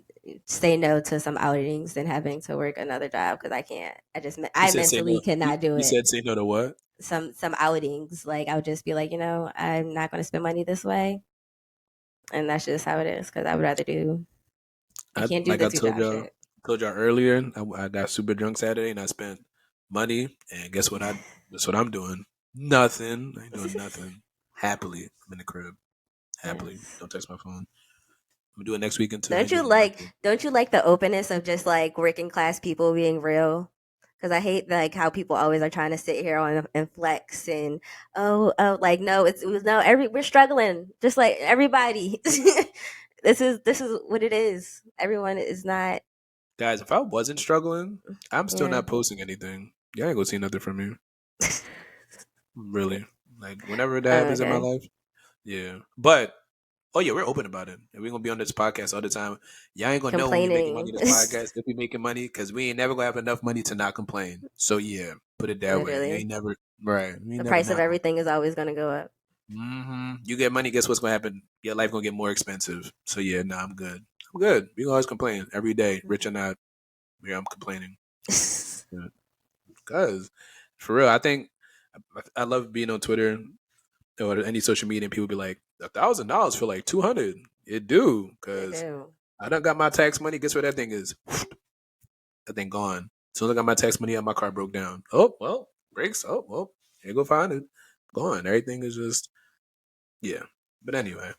say no to some outings than having to work another job because I can't. You I said say mentally no. cannot do You it. said say no to what? Some outings like I would just be like, I'm not going to spend money this way, and that's just how it is because I would rather do. I I can't do like the I two job shit. told y'all earlier. I got super drunk Saturday and I spent money. And guess what? That's what I'm doing. Nothing. I ain't doing nothing. Happily, I'm in the crib. Happily, Yes. don't touch my phone. I'm gonna do it next weekend too. I Don't ain't you doing like? nothing. Don't you like the openness of just like working class people being real? Because I hate like how people always are trying to sit here and flex and like no, it was no we're struggling just like everybody. This is what it is. Everyone is not. Guys, if I wasn't struggling, I'm still Yeah. not posting anything. Y'all ain't gonna see nothing from me. Really. Like whenever that Oh, happens in my okay. life. Yeah. But oh yeah, we're open about it. And we're gonna be on this podcast all the time. Y'all ain't gonna know when we making money Complaining. on this podcast if we making money because we ain't never gonna have enough money to not complain. So yeah, put it that way. You Literally, ain't never right. You the ain't never price of not everything is always going to go up. You get money, guess what's gonna happen? Your life gonna get more expensive. So yeah, nah, I'm good. I'm good. We can always complain every day, rich or not. Yeah, I'm complaining. Cause for real, I think I love being on Twitter or any social media and people be like $1,000 for like 200. It do They because do. I done got my tax money. Guess what that thing is? That thing gone. As soon as I got my tax money out, my car broke down. Oh well, brakes. Oh well, here go find it. Gone. Everything is just yeah. But anyway,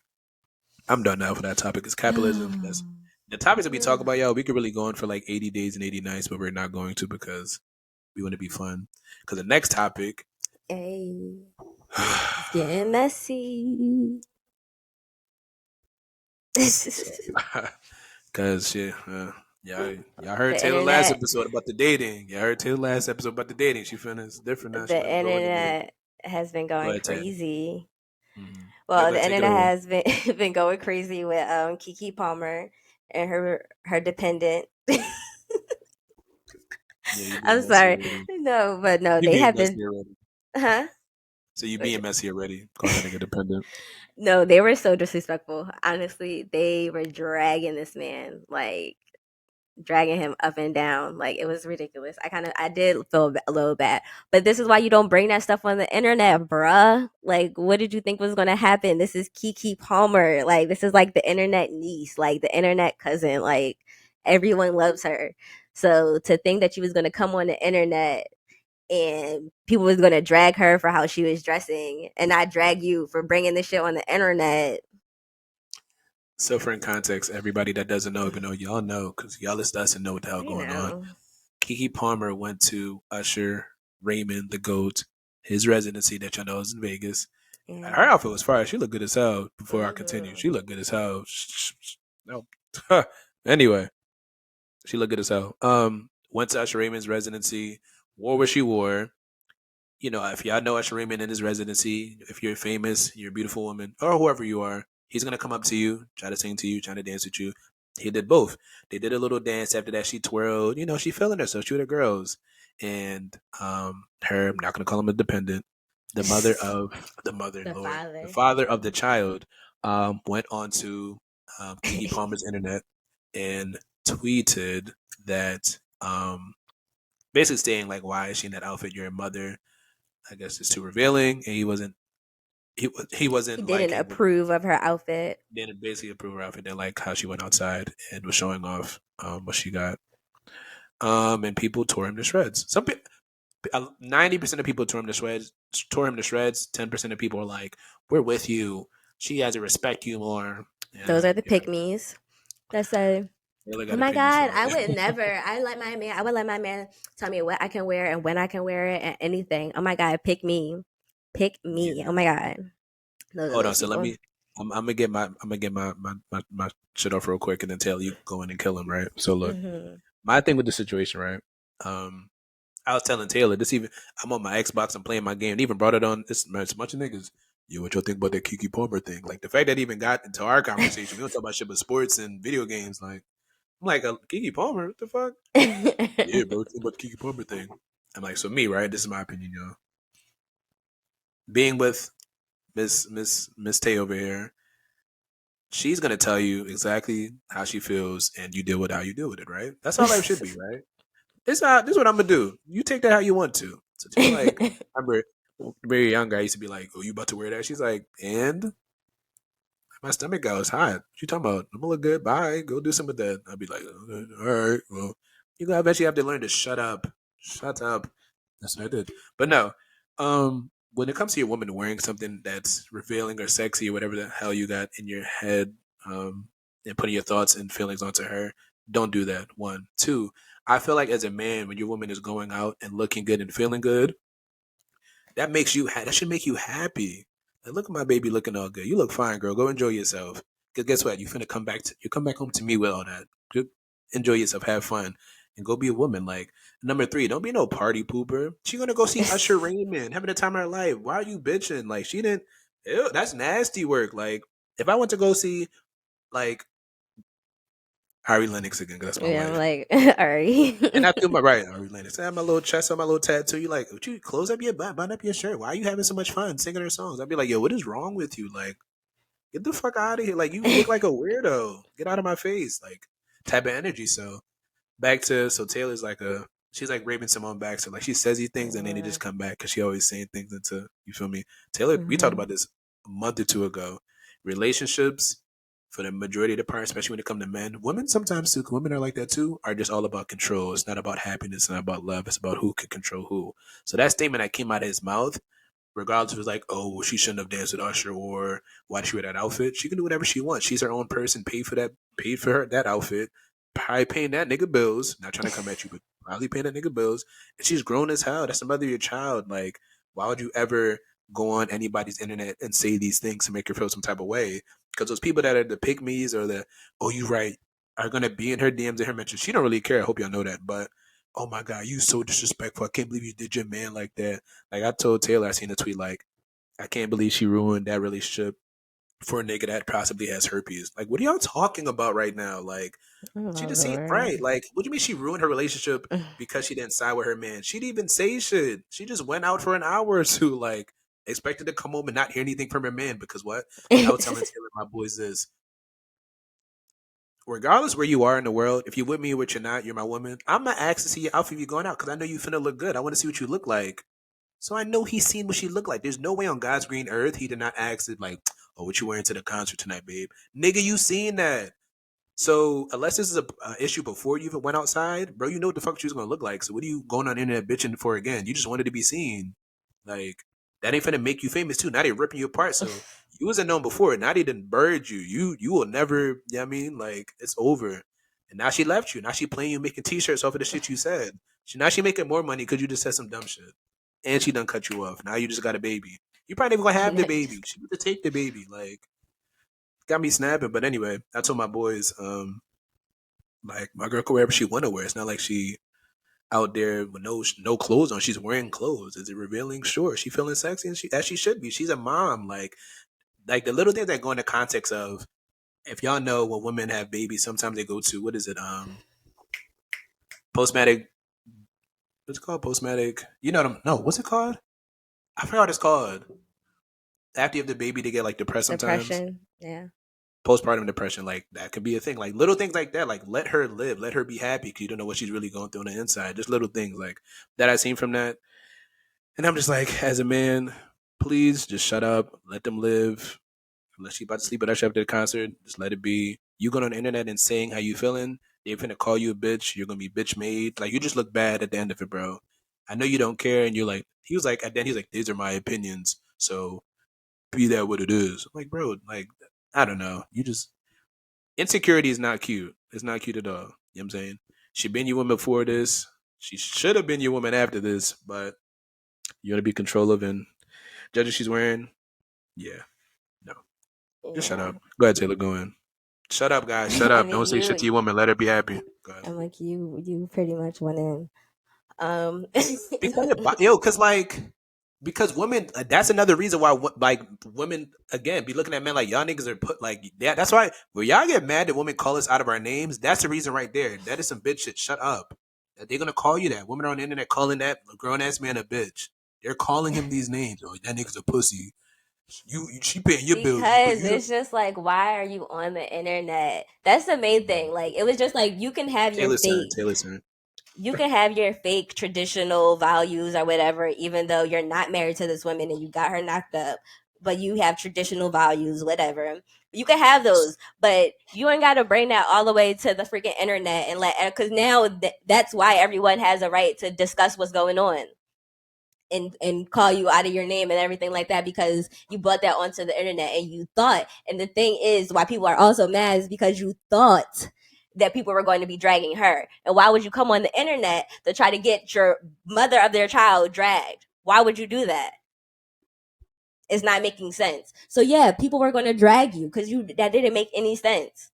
I'm done now for that topic. It's capitalism. That's the topics that we talk about, y'all. We could really go on for like 80 days and 80 nights, but we're not going to because we want to be fun. Because the next topic, Hey, it's getting messy. because y'all heard The Taylor last internet, episode about the dating. Y'all heard Taylor last episode about the dating. She feeling it's different now. She the about to go in there. internet has been Go going ahead, Tay. crazy. Mm-hmm. Y'all Well, go the ahead, take it internet away. has been been going crazy with Keke Palmer and her dependent. Yeah, you being I'm messy sorry, already. no, but no, You they being have been, messy already. huh? So you being messy already. Call that nigga dependent. No, they were so disrespectful. Honestly, they were dragging this man, like dragging him up and down. Like it was ridiculous. I did feel a little bad, but this is why you don't bring that stuff on the internet, bruh. Like, what did you think was gonna happen? This is Keke Palmer. Like, this is like the internet niece, like the internet cousin. Like, everyone loves her. So to think that she was gonna come on the internet and people was gonna drag her for how she was dressing and not drag you for bringing this shit on the internet. So for in context, everybody that doesn't know, even though y'all know, because y'all listen to us and know what the hell We going on. know. Keke Palmer went to Usher Raymond the Goat, his residency that y'all know is in Vegas. Yeah. Her outfit was fire. She looked good as hell. Before I continue, Mm-hmm. she looked good as hell. No, anyway, she looked good as hell. went to Usher Raymond's residency, wore what she wore. You know, if y'all know Usher Raymond in his residency, if you're famous, you're a beautiful woman, or whoever you are, he's gonna come up to you, try to sing to you, try to dance with you. He did both. They did a little dance after that. She twirled. You know, she feeling herself. She with her girls, and her. I'm not gonna call him a dependent. The mother of the mother, The Lord, the father. father of the child, went on to Keke Palmer's internet and tweeted that basically saying like, "Why is she in that outfit? You're a mother. I guess it's too revealing." And he He wasn't didn't liking approve of her outfit. didn't basically approve her outfit. Didn't like how she went outside and was showing off what she got. And people tore him to shreds. 90% of people tore him to shreds. 10% of people are like, "We're with you. She has to respect you more." Those are And the yeah, pick-me's that say, they really "Oh got to my pick me for God, I that. would never. I would let my man tell me what I can wear and when I can wear it and anything. Oh my God, pick me, pick me. Oh Yeah. my God, those are Hold on. those So let people." me. I'm gonna get my shit off real quick, and then tell you go in and kill him. Right. So look, Mm-hmm. my thing with the situation, right? Um, I was telling Taylor this even. I'm on my Xbox. I'm playing my game. And even brought it on. This man, it's a bunch of niggas. Yo, what y'all think about that Keke Palmer thing? Like the fact that it even got into our conversation. We don't talk about shit but sports and video games. Like I'm like Keke Palmer. What the fuck? Yeah, bro. Think about the Keke Palmer thing. I'm like, so me, right? This is my opinion, yo. Being with Miss Tay over here, she's gonna tell you exactly how she feels, and you deal with how you deal with it, right? That's how life should be, right? This is what I'm gonna do. You take that how you want to. So Tay, like, I remember very young guy used to be like, "Oh, you about to wear that?" She's like, "And my stomach goes hot. What you talking about? I'm gonna look good. Bye. Go do something with that." I'd be like, "All right, well, you gonna eventually have to learn to shut up. Shut up." That's what I did. But no, when it comes to your woman wearing something that's revealing or sexy or whatever the hell you got in your head, and putting your thoughts and feelings onto her, don't do that. One, two. I feel like as a man, when your woman is going out and looking good and feeling good, that makes you that should make you happy. Like, look at my baby looking all good. You look fine, girl. Go enjoy yourself. Cause guess what? You finna come back home to me with all that. Just enjoy yourself, have fun, and go be a woman. Like number three, don't be no party pooper. She gonna go see Usher Raymond, having the time of her life. Why are you bitching? Like she didn't. Ew, that's nasty work. Like if I went to go see like Harry Lennox again, 'cause that's my Yeah, I'm wife. like, all right. And I feel my right, Ari Lennox. I have my little chest on my little tattoo. You like, would you close up your butt, button up your shirt? Why are you having so much fun singing her songs? I'd be like, yo, what is wrong with you? Like, get the fuck out of here. Like, you look like a weirdo. Get out of my face. Like, type of energy. So back to Taylor's like she's like Raven Simone Baxter. Like she says these things and then they just come back because she always saying things into you feel me. Taylor, we talked Mm-hmm. about this a month or two ago. Relationships for the majority of the part, especially when it comes to men, women sometimes too. Women are like that too. Are just all about control. It's not about happiness. It's not about love. It's about who can control who. So that statement that came out of his mouth, regardless if it's like, oh, well, she shouldn't have danced with Usher or why did she wear that outfit? She can do whatever she wants. She's her own person. Paid for that outfit. Probably paying that nigga bills. Not trying to come at you, but probably paying that nigga bills. And she's grown as hell. That's the mother of your child. Like, why would you ever go on anybody's internet and say these things to make her feel some type of way? Because those people that are the pick me's or the, oh, you right, are gonna be in her DMs and her mentions. She don't really care. I hope y'all know that. But oh my god, you so disrespectful. I can't believe you did your man like that. Like I told Taylor, I seen a tweet like, I can't believe she ruined that relationship for a nigga that possibly has herpes. Like, what are y'all talking about right now? Like, she Oh just seemed Lord. right. Like, what do you mean she ruined her relationship because she didn't side with her man? She didn't even say shit. She just went out for an hour or two, like, expected to come home and not hear anything from her man because what? And I was telling Taylor, my boys, this regardless where you are in the world, if you're with me or what you're not, you're my woman. I'm not asking to see your outfit if you're going out because I know you finna look good. I want to see what you look like. So I know he's seen what she looked like. There's no way on God's green earth he did not ask it like, "Oh, what you wearing to the concert tonight, babe?" Nigga, you seen that? So unless this is a issue before you even went outside, bro, you know what the fuck she was gonna look like. So what are you going on the internet bitching for again? You just wanted to be seen. Like that ain't finna make you famous too. Now they ripping you apart. So you wasn't known before. Now they didn't bird you. You will never. You know what I mean, like it's over. And now she left you. Now she playing you making t-shirts off of the shit you said. Now she making more money because you just said some dumb shit. And she done cut you off. Now you just got a baby. You probably never gonna have the Not baby. She need to take the baby. Like got me snapping. But anyway, I told my boys, like my girl could wear whatever she want to wear. It's not like she out there with no clothes on. She's wearing clothes. Is it revealing? Sure. She feeling sexy and as she should be. She's a mom. Like the little things that go into context of, if y'all know when women have babies, sometimes they go to, what is it? Postmatic. What's it called? Postmatic. You know what no, what's it called? I forgot what it's called. After you have the baby, they get like depressed sometimes. Depression. Yeah. Postpartum depression, like that could be a thing. Like little things like that, like let her live, let her be happy, because you don't know what she's really going through on the inside. Just little things like that I seen from that, and I'm just like, as a man, please just shut up, let them live. Unless she about to sleep with us after the concert, just let it be. You going on the internet and saying how you feeling, they're finna call you a bitch. You're gonna be bitch made. Like you just look bad at the end of it, bro. I know you don't care, and you're like, he was like, at the end, he's like, these are my opinions, so be that what it is. I'm like, bro, like I don't know. You just insecurity is not cute. It's not cute at all. You know what I'm saying? She been your woman before this. She should have been your woman after this, but you want to be controlling and judges she's wearing. Yeah, no. Just shut up. Go ahead, Taylor. Go in. Shut up, guys. Shut up. Don't say shit to your woman. Let her be happy. Go ahead. I'm like, you pretty much went in. Because because women, that's another reason why like women again be looking at men like y'all niggas are put like yeah. That's why when y'all get mad that women call us out of our names, that's the reason right there. That is some bitch shit. Shut up. They're gonna call you that. Women are on the internet calling that grown ass man a bitch. They're calling him these names. Oh, that nigga's a pussy. She paying your bills. Because it's just like, why are you on the internet? That's the main thing. Like, it was just like you can have your fake. You can have your fake traditional values or whatever, even though you're not married to this woman and you got her knocked up, but you have traditional values, whatever. You can have those, but you ain't got to bring that all the way to the freaking internet and because now that's why everyone has a right to discuss what's going on and call you out of your name and everything like that because you brought that onto the internet and you thought. And the thing is, why people are also mad is because you thought that people were going to be dragging her. And why would you come on the internet to try to get your mother of their child dragged? Why would you do that? It's not making sense. So yeah, people were going to drag you because that didn't make any sense.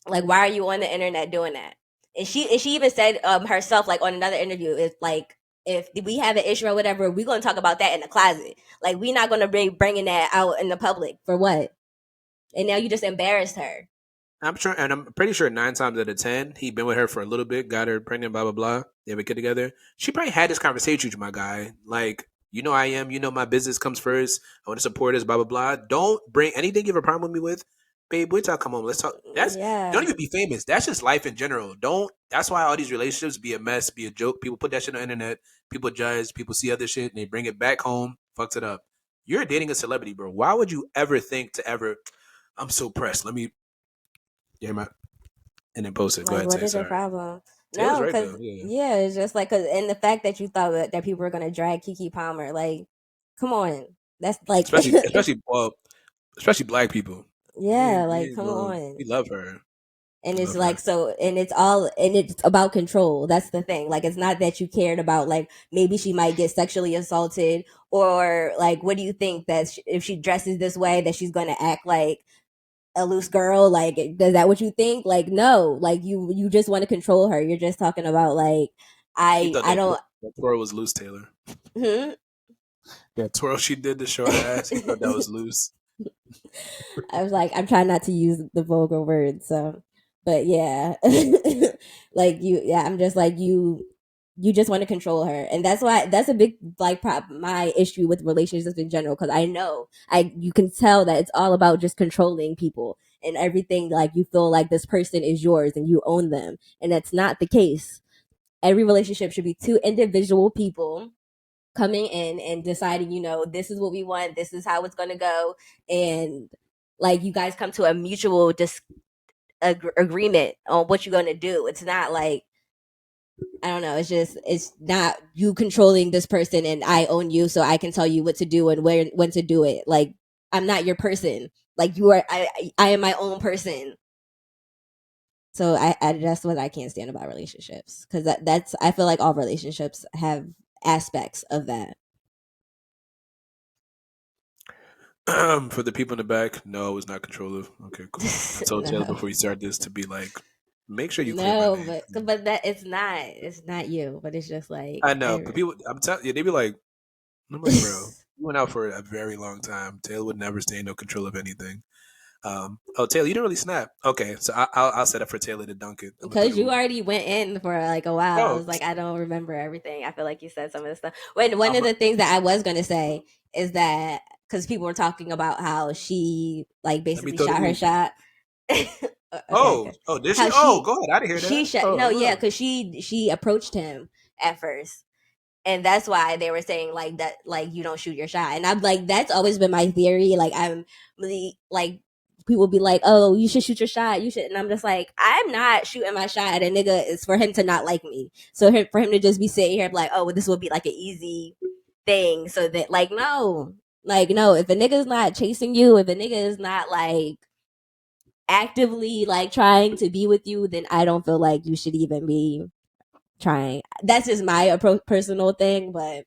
Like, why are you on the internet doing that? And she even said herself, like on another interview, it's like, if we have an issue or whatever, we're going to talk about that in the closet. Like, we're not going to be bringing that out in the public for what? And now you just embarrassed her. I'm sure, and I'm pretty sure 9 times out of 10, he been with her for a little bit, got her pregnant, blah blah blah. They have a kid together. She probably had this conversation with you, my guy. Like, you know, I am. You know, my business comes first. I want to support this, blah blah blah. Don't bring anything you have a problem with me with, babe. Wait till I come home. Let's talk. Don't even be famous. That's just life in general. Don't. That's why all these relationships be a mess, be a joke. People put that shit on the internet. People judge. People see other shit and they bring it back home. Fucks it up. You're dating a celebrity, bro. Why would you ever think to ever? I'm so pressed. Let me. Yeah, man. And then post it. Go ahead. What is the problem? Taylor's No, because yeah, it's just like and the fact that you thought that people were gonna drag Keke Palmer, like, come on, that's like especially black people. Yeah, like come on, we love her. And it's like so, and it's about control. That's the thing. Like, it's not that you cared about like maybe she might get sexually assaulted or like what do you think that if she dresses this way that she's gonna act like a loose girl? Like, is that what you think? Like, no, like you just want to control her. You're just talking about like I don't. That twirl was loose, Taylor. That twirl she did to show her ass. He thought that was loose. I was like, I'm trying not to use the vulgar words, so, but yeah, like I'm just like you just want to control her, and that's a big like my issue with relationships in general, because I know you can tell that it's all about just controlling people and everything. Like, you feel like this person is yours and you own them, and that's not the case. Every relationship should be two individual people coming in and deciding, this is what we want, this is how it's going to go, and like you guys come to a mutual agreement on what you're going to do. It's not like, I don't know, it's not you controlling this person and I own you so I can tell you what to do and when to do it. Like, I'm not your person. Like, you are, I am my own person. So I that's what I can't stand about relationships, because that's I feel like all relationships have aspects of that. For the people in the back, no, it was not controlling. Okay, cool. I told Taylor before we started this to be like, Make sure you clear my name. but that it's not you, but it's just like I know, but people, I'm telling you, they be like, I'm like, bro, you went out for a very long time. Taylor would never stay in no control of anything. Oh, Taylor, you didn't really snap. Okay, so I'll set up for Taylor to dunk it. I'm gonna throw because the you hoop. already went in for like a while. I No, was like, I don't remember everything. I feel like you said some of the stuff. When one I'm of a, the things that I was gonna say is that because people were talking about how she like let me basically throw the shot her hoop. shot. Okay, Oh, okay. oh, did she? How Oh, go ahead. I didn't hear she that. shot no, Oh, yeah, wow. because she approached him at first, and that's why they were saying like that, like you don't shoot your shot. And I'm like, that's always been my theory. Like I'm really like people be like, oh, you should shoot your shot. You should, and I'm just like, I'm not shooting my shot at a nigga. Is for him to not like me. So for him to just be sitting here like, oh, well, this would be like an easy thing. So that like no, if a nigga's not chasing you, if a nigga is not like actively like trying to be with you, then I don't feel like you should even be trying. That's just my personal thing, but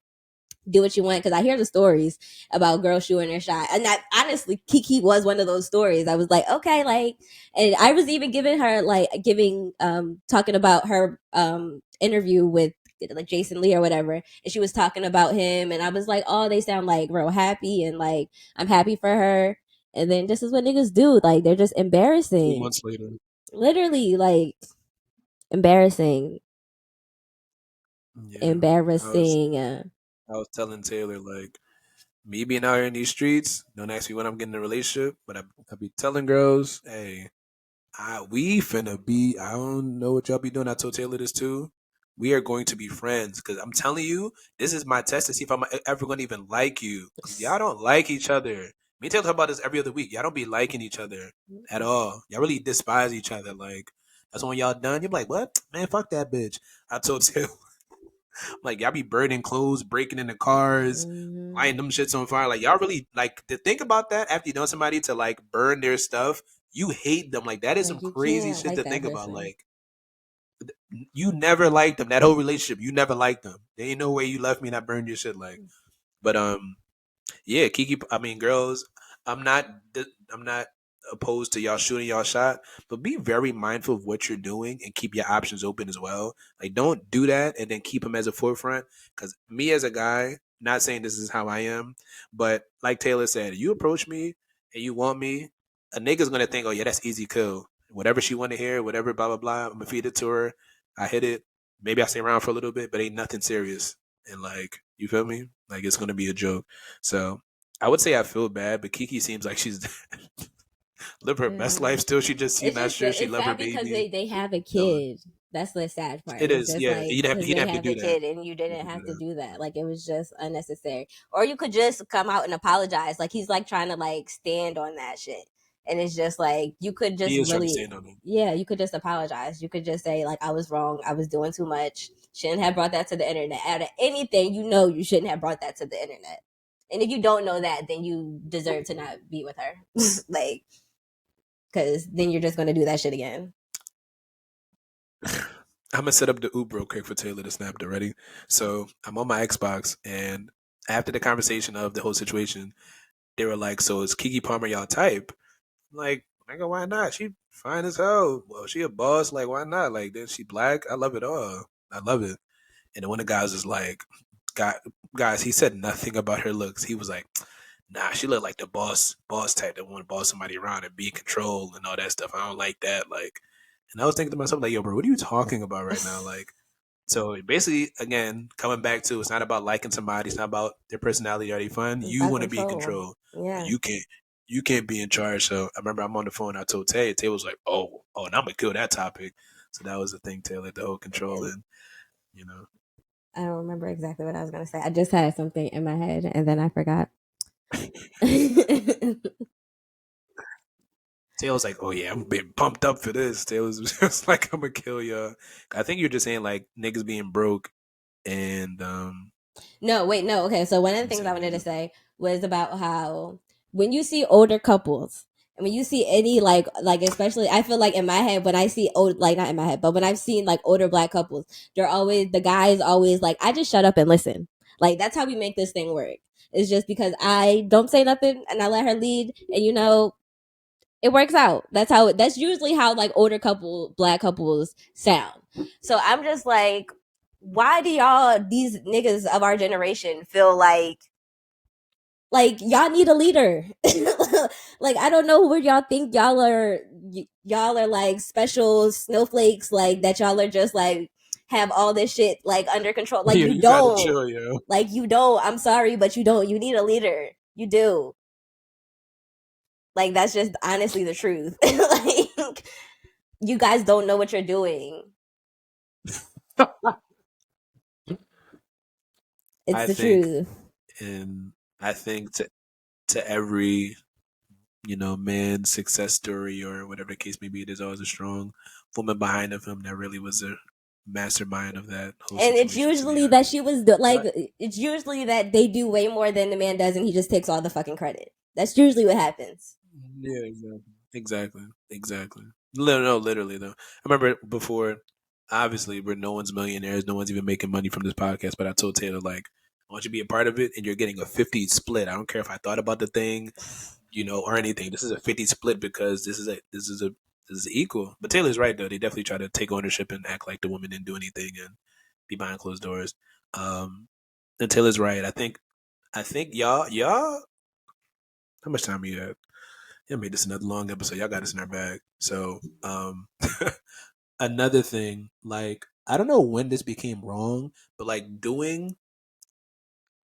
do what you want because I hear the stories about girls shooting their shot, and that honestly, Kiki was one of those stories. I was like, okay, like, and I was even giving her like talking about her interview with like Jason Lee or whatever, and she was talking about him, and I was like, oh, they sound like real happy, and like I'm happy for her. And then this is what niggas do, like they're just Three embarrassing, months later. literally, like embarrassing, Yeah, I was embarrassing. I was telling Taylor like me being out here in these streets. Don't ask me when I'm getting in a relationship, but I be telling girls, hey, we finna be. I don't know what y'all be doing. I told Taylor this too. We are going to be friends because I'm telling you, this is my test to see if I'm ever going to even like you. Because y'all don't like each other. Me and Taylor talk about this every other week. Y'all don't be liking each other at all. Y'all really despise each other. Like that's when y'all done. You're like, what? Man, fuck that bitch. I told Taylor, like y'all be burning clothes, breaking into cars, Mm-hmm. lighting them shits on fire. Like y'all really like to think about that after you know somebody to like burn their stuff. You hate them. Like that is some Like you crazy can't shit like to that think about. person. Like you never liked them. That whole relationship, you never liked them. There ain't no way you left me and I burned your shit. Like, but yeah, Kiki. I mean, girls. I'm not. I'm not opposed to y'all shooting y'all shot, but be very mindful of what you're doing and keep your options open as well. Like, don't do that and then keep them as a forefront. Because me as a guy, not saying this is how I am, but like Taylor said, you approach me and you want me, a nigga's gonna think, oh yeah, that's easy kill. Whatever she want to hear, whatever, blah blah blah. I'm gonna feed it to her. I hit it. Maybe I stay around for a little bit, but ain't nothing serious. And like, you feel me? Like it's gonna be a joke. So I would say I feel bad, but Kiki seems like she's live her best Yeah. life still. She just seemed not sure she It's love her sad because baby. they have a So kid. That's the sad part. it It's is, just yeah. like He'd have because he'd they have to have a do that. kid and you He'd have didn't to do have to that. do that. Like it was just unnecessary. Or you could just come out and apologize. Like he's like trying to like stand on that shit. And it's just like you could He just is trying to really stand on it. yeah, you could just apologize. You could just say like I was wrong. I was doing too much. Shouldn't have brought that to the internet. Out of anything, you know you shouldn't have brought that to the internet. And if you don't know that, then you deserve to not be with her. Like because then you're just gonna do that shit again. I'm gonna set up the Uber real quick for Taylor to snap it. Ready? So I'm on my Xbox, and after the conversation of the whole situation, they were like, "So is Kiki Palmer y'all type?" I'm like, nigga, why not? She fine as hell. Well, she a boss. Like, why not? Like, then she black. I love it all. I love it. And then one of the guys was like, guy, guys, he said nothing about her looks. He was like, nah, she looked like the boss type that want to boss somebody around and be in control and all that stuff. I don't like that. Like, and I was thinking to myself, like, yo, bro, what are you talking about right now? Like, so basically, again, coming back to it's not about liking somebody. It's not about their personality or they fun. It's You about want to be in control. control. Yeah. You can't be in charge. So I remember I'm on the phone. I told Tay. Tay was like, oh, and I'm gonna kill that topic. So that was the thing, Taylor, the whole control and you know. I don't remember exactly what I was gonna say. I just had something in my head and then I forgot. Taylor's like, oh yeah, I'm being pumped up for this. Taylor's just like, I'm gonna kill you. I think you're just saying like niggas being broke and No, wait, no. Okay, so one of the I'm things saying I wanted to niggas. say was about how when you see older couples, and when you see any like especially I feel like in my head when I see old like not in my head, but when I've seen like older black couples, they're always the guy is always like, I just shut up and listen. Like that's how we make this thing work. It's just because I don't say nothing and I let her lead, and It works out. That's usually how like older black couples sound. So I'm just like, why do these niggas of our generation feel like y'all need a leader? Like, I don't know where y'all think y'all are like special snowflakes, like that y'all are just like have all this shit like under control. Like, Yeah, you you gotta don't. chill, yo. Like, you don't. I'm sorry, but you don't. You need a leader. You do. Like, that's just honestly the truth. Like, you guys don't know what you're doing. It's the truth. And I think to every man's success story or whatever the case may be, there's always a strong woman behind of him that really was a mastermind of that whole and situation. It's usually that she was it's usually that they do way more than the man does, and he just takes all the fucking credit. That's usually what happens. Yeah, exactly. No, literally though. I remember before. Obviously, we're no one's millionaires. No one's even making money from this podcast. But I told Taylor, like, I want you to be a part of it, and you're getting a 50 split. I don't care if I thought about the thing, or anything. This is a 50 split because this is equal. But Taylor's right though. They definitely try to take ownership and act like the woman didn't do anything and be behind closed doors. And Taylor's right. I think y'all. How much time are you at? Yeah, made this another long episode. Y'all got us in our bag. So, another thing, like, I don't know when this became wrong, but like doing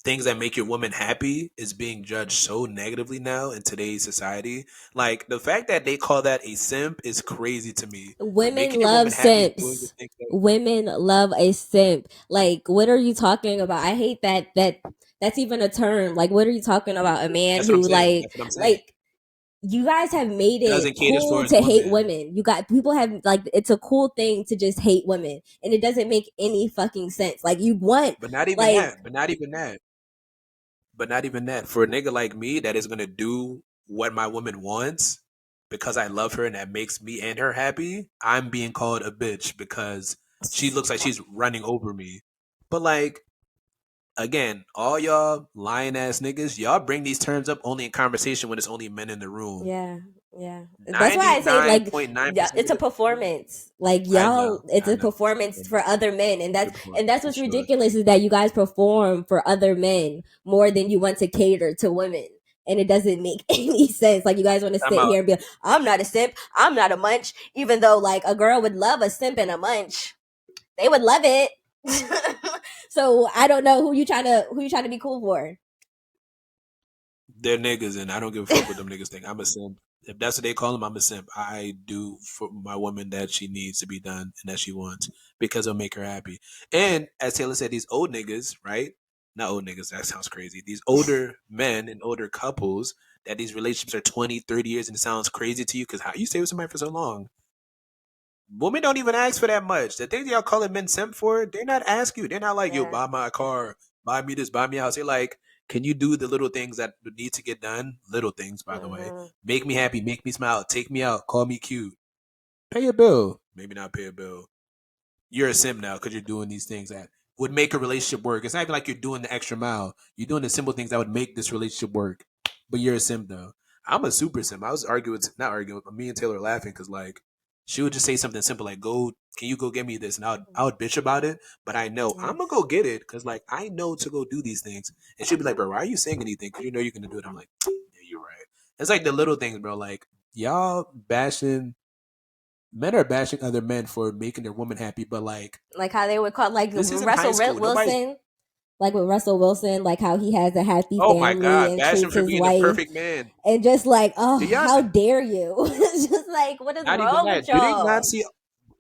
things that make your woman happy is being judged so negatively now in today's society. Like, the fact that they call that a simp is crazy to me. Women love simps. Women love a simp. Like, what are you talking about? I hate that's even a term. Like, what are you talking about? A man who like you guys have made it cool to hate women. You got people have like, it's a cool thing to just hate women, and it doesn't make any fucking sense. Like, you want, but not even that. But not even that. But not even that. For a nigga like me that is gonna do what my woman wants because I love her and that makes me and her happy, I'm being called a bitch because she looks like she's running over me. But like, again, all y'all lying ass niggas, y'all bring these terms up only in conversation when it's only men in the room. Yeah. That's why I say, like, it's a performance. Like, y'all, it's a performance for other men, and that's what's ridiculous is that you guys perform for other men more than you want to cater to women. And it doesn't make any sense. Like, you guys want to sit here and be like, I'm not a simp, I'm not a munch, even though like a girl would love a simp and a munch. They would love it. So I don't know who you trying to be cool for. They're niggas, and I don't give a fuck what them niggas think. I'm a simp. If that's what they call them, I'm a simp. I do for my woman that she needs to be done and that she wants because it'll make her happy. And as Taylor said, these old niggas, right? Not old niggas, that sounds crazy. These older men and older couples that these relationships are 20, 30 years and it sounds crazy to you because how you stay with somebody for so long? Women don't even ask for that much. The things y'all calling men simp for, they're not asking you. They're not like, yo, buy my car, buy me this, buy me a house. They're like, can you do the little things that need to get done? Little things, by the way. Make me happy, make me smile, take me out, call me cute. Pay a bill. Maybe not pay a bill. You're a simp now because you're doing these things that would make a relationship work. It's not even like you're doing the extra mile. You're doing the simple things that would make this relationship work. But you're a simp though. I'm a super simp. I was not arguing, but me and Taylor were laughing because like she would just say something simple like, "Go, can you go get me this?" And I would bitch about it, but I know I'm gonna go get it because like I know to go do these things. And she'd be like, "Bro, why are you saying anything? Because you know you're gonna do it." I'm like, "Yeah, you're right." It's like the little things, bro. Like y'all bashing. Men are bashing other men for making their woman happy, but like how they would call like Russell Wilson. Like with Russell Wilson, like how he has a happy family and treats his wife, perfect man, and just like, oh, how dare you? It's just like, what is wrong with y'all?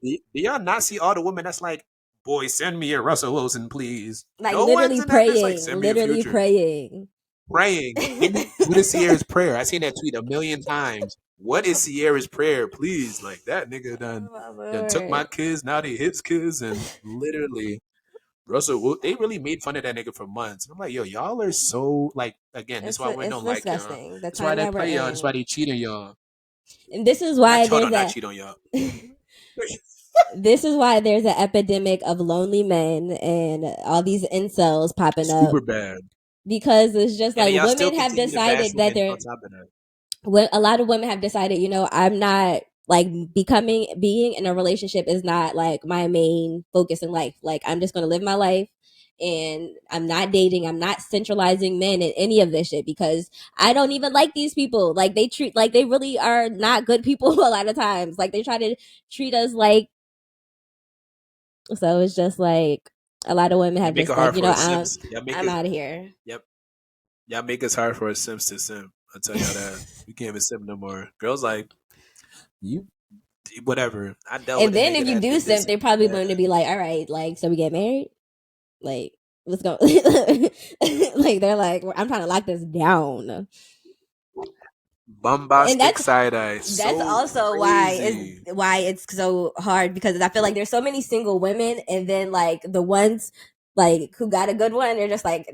Do y'all not see all the women that's like, boy, send me a Russell Wilson, please? Like no literally praying, praying. What is Sierra's prayer? I seen that tweet a million times. What is Sierra's prayer? Please, like that nigga done took my kids, now they his kids, and literally. Russell, they really made fun of that nigga for months. I'm like, yo, y'all are so like. Again, that's why women don't like y'all. That's why they play y'all. That's why they cheat on y'all. And this is why not cheat on y'all. This is why there's an epidemic of lonely men and all these incels popping up. Super bad. Because it's just like women have decided that they're. a lot of women have decided, I'm not like being in a relationship is not like my main focus in life. Like I'm just gonna live my life and I'm not dating. I'm not centralizing men in any of this shit because I don't even like these people. Like they really are not good people a lot of times. Like they try to treat us like, so it's just like a lot of women have make just it like, hard for us Sims. I'm out of here. Yep. Y'all make it hard for us Sims to simp. I'll tell y'all that. We can't even simp no more. Girls like you whatever. I dealt And with a then nigga if you that do did this. simp, they're probably going to be like, all right, like, so we get married? Like, let's go. Like, they're like, I'm trying to lock this down. And Bombastic side eye. That's So also crazy. why it's so hard because I feel like there's so many single women, and then like the ones like who got a good one, they're just like,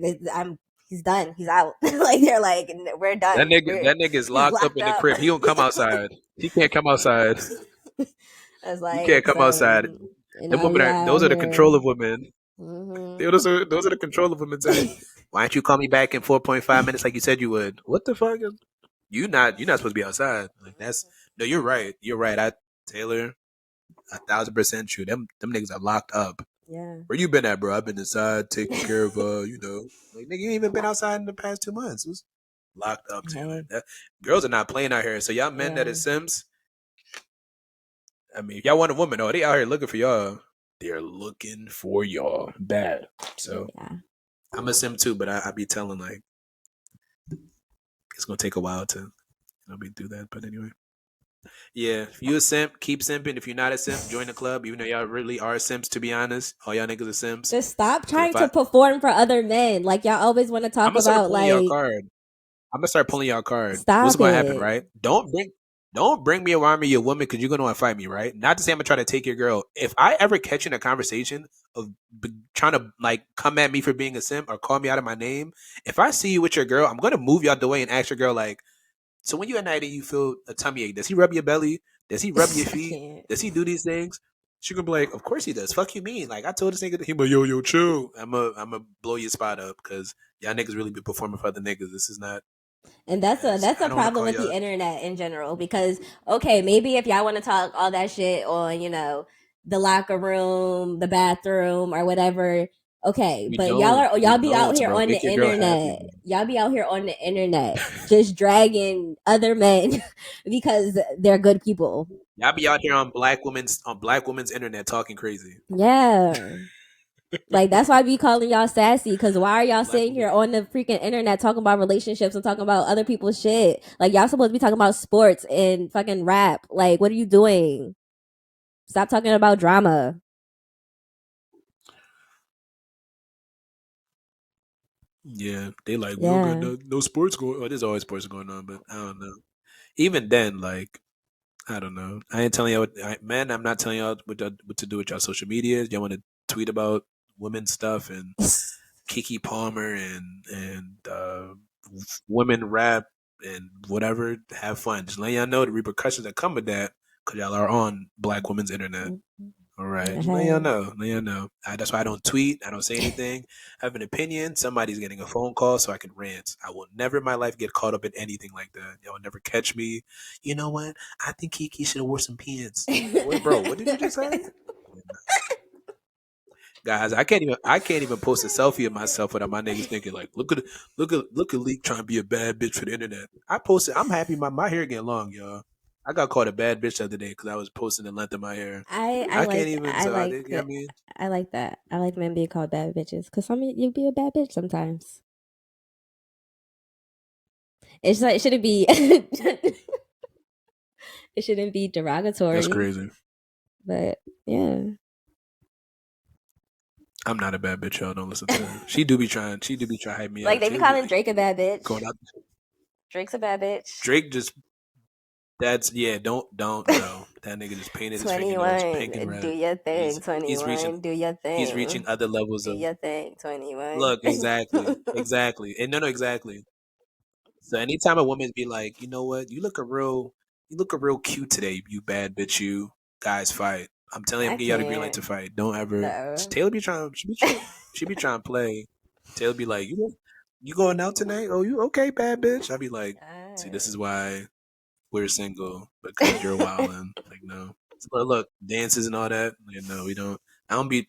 he's done, he's out. Like they're like, we're done. That nigga is locked up in the crib. He don't come outside. He can't come outside. I was He can't like, come outside. so and Them now women we are out those are the here. control of women. Mm-hmm. Those are the control of women saying, why don't you call me back in 4.5 minutes like you said you would? What the fuck? You're not supposed to be outside. Like that's no, you're right. You're right. Taylor, 1,000% true. Them niggas are locked up. Yeah. Where you been at, bro? I've been inside taking care of like nigga, you ain't even been outside in the past 2 months. It was locked up, Taylor. Girls are not playing out here. So y'all men that is Sims, I mean, if y'all want a woman, they out here looking for y'all. They're looking for y'all bad. So I'm a sim too, but I be telling like it's gonna take a while to be do that. But anyway, yeah, if you a simp, keep simping. If you're not a simp, join the club. Even though y'all really are simps, to be honest, all y'all niggas are simps. Just stop trying to perform for other men. Like y'all always want to talk about like. I'm gonna start pulling y'all card. Stop What's gonna it. happen, right? Don't bring me around me, your woman, because you're gonna want to fight me, right? Not to say I'm gonna try to take your girl. If I ever catch you in a conversation of trying to like come at me for being a simp or call me out of my name, if I see you with your girl, I'm gonna move you out the way and ask your girl like, so when you're at night and you feel a tummy ache, does he rub your belly? Does he rub your feet? Does he do these things? She gonna be like, of course he does. Fuck you mean? Like I told this nigga, he be like, yo, chill. I'm a blow your spot up because y'all niggas really be performing for other niggas. This is not. And that's a problem with the internet in general because okay, maybe if y'all want to talk all that shit on the locker room, the bathroom, or whatever. Okay, but y'all be out here on the internet. Y'all be out here on the internet just dragging other men because they're good people. Y'all be out here on black women's internet talking crazy. Yeah. Like that's why I be calling y'all sassy because why are y'all sitting here on the freaking internet talking about relationships and talking about other people's shit? Like y'all supposed to be talking about sports and fucking rap. Like what are you doing? Stop talking about drama. Yeah, they like we don't got no sports going. Oh, there's always sports going on, but I don't know. Even then, like I don't know. I ain't telling y'all, man. I'm not telling y'all what to do with y'all social medias. Y'all want to tweet about women's stuff and Keke Palmer and women rap and whatever. Have fun. Just let y'all know the repercussions that come with that because y'all are on black women's internet. All right, just let y'all know. Let y'all know. That's why I don't tweet. I don't say anything. I have an opinion. Somebody's getting a phone call, so I can rant. I will never in my life get caught up in anything like that. Y'all will never catch me. You know what? I think Keke should have wore some pants. Bro, what did you just say? Guys, I can't even post a selfie of myself without my niggas thinking like, look at Leak trying to be a bad bitch for the internet. I posted. I'm happy my hair getting long, y'all. I got called a bad bitch the other day because I was posting the length of my hair. I can't even. I like that. I like men being called bad bitches because you be a bad bitch sometimes. It's like it shouldn't be. It shouldn't be derogatory. That's crazy. But yeah. I'm not a bad bitch, y'all. Don't listen to her. She do be trying to hype me up. Like they be calling Drake a bad bitch. Drake's a bad bitch. Drake just don't know. That nigga just painted his fingernails pink and red. Do your thing, 21. Do your thing. He's reaching other levels do your thing, 21. Look, exactly. And no, exactly. So anytime a woman be like, you know what, you look a real cute today, you bad bitch, you guys fight. I'm telling you, I'm getting y'all the green light to fight. Don't ever. No. Taylor be trying. She be trying to play. Taylor be like, you going out tonight? Oh, you okay, bad bitch? I be like, see, this is why we're single because you're wilding. Like, no. So, look, dances and all that. Like, no, we don't. I don't be.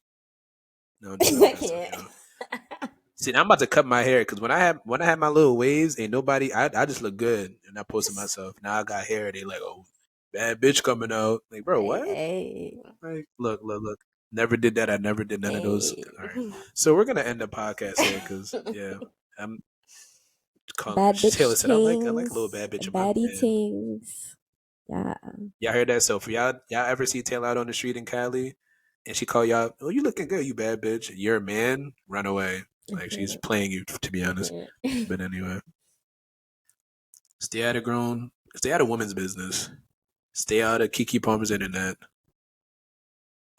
No, do none of that stuff, yo. See, I'm about to cut my hair because when I had my little waves, ain't nobody. I just look good and I posted myself. Now I got hair. They like, oh, bad bitch coming out. Like, bro, what? Hey. Like, look. Never did that. I never did none of those. All right. So we're gonna end the podcast here because I'm. Bad bitch Taylor said, I like a tings, little bad bitch in my baddie bed. tings. Yeah. Y'all heard that? So for y'all ever see Taylor out on the street in Cali, and she call y'all, oh, you looking good, you bad bitch. You're a man, run away. Like she's playing you, to be honest. But anyway, stay out of women's business. Stay out of Keke Palmer's internet.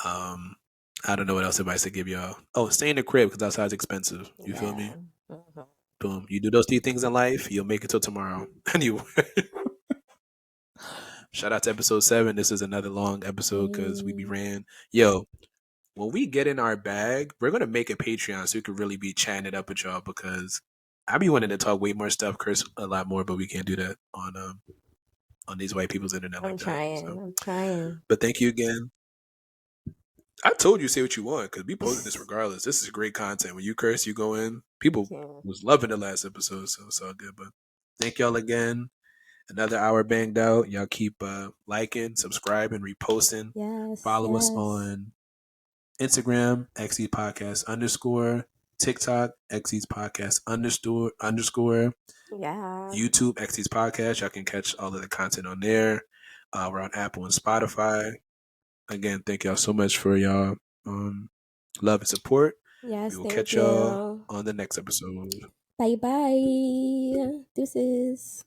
I don't know what else advice to give y'all. Oh, stay in the crib because outside's expensive. You feel me? Mm-hmm. Boom. You do those 3 things in life, you'll make it till tomorrow. Anyway. Shout out to episode 7. This is another long episode because we be ran. Yo, when we get in our bag, we're gonna make a Patreon so we could really be chatting it up with y'all because I be wanting to talk way more stuff, curse a lot more, but we can't do that on these white people's internet I'm like trying. that. So. I'm trying. But thank you again. I told you say what you want because we posted this regardless. This is great content. When you curse, you go in. People was loving the last episode, so it's all good. But thank y'all again. Another hour banged out. Y'all keep liking, subscribing, reposting. Yes. Follow us on Instagram, Exties Podcast _, TikTok, Exties Podcast _. Yeah. YouTube, Exties Podcast. Y'all can catch all of the content on there. We're on Apple and Spotify. Again, thank y'all so much for y'all love and support. Yes, we will thank catch you. y'all on the next episode. Bye bye. Deuces.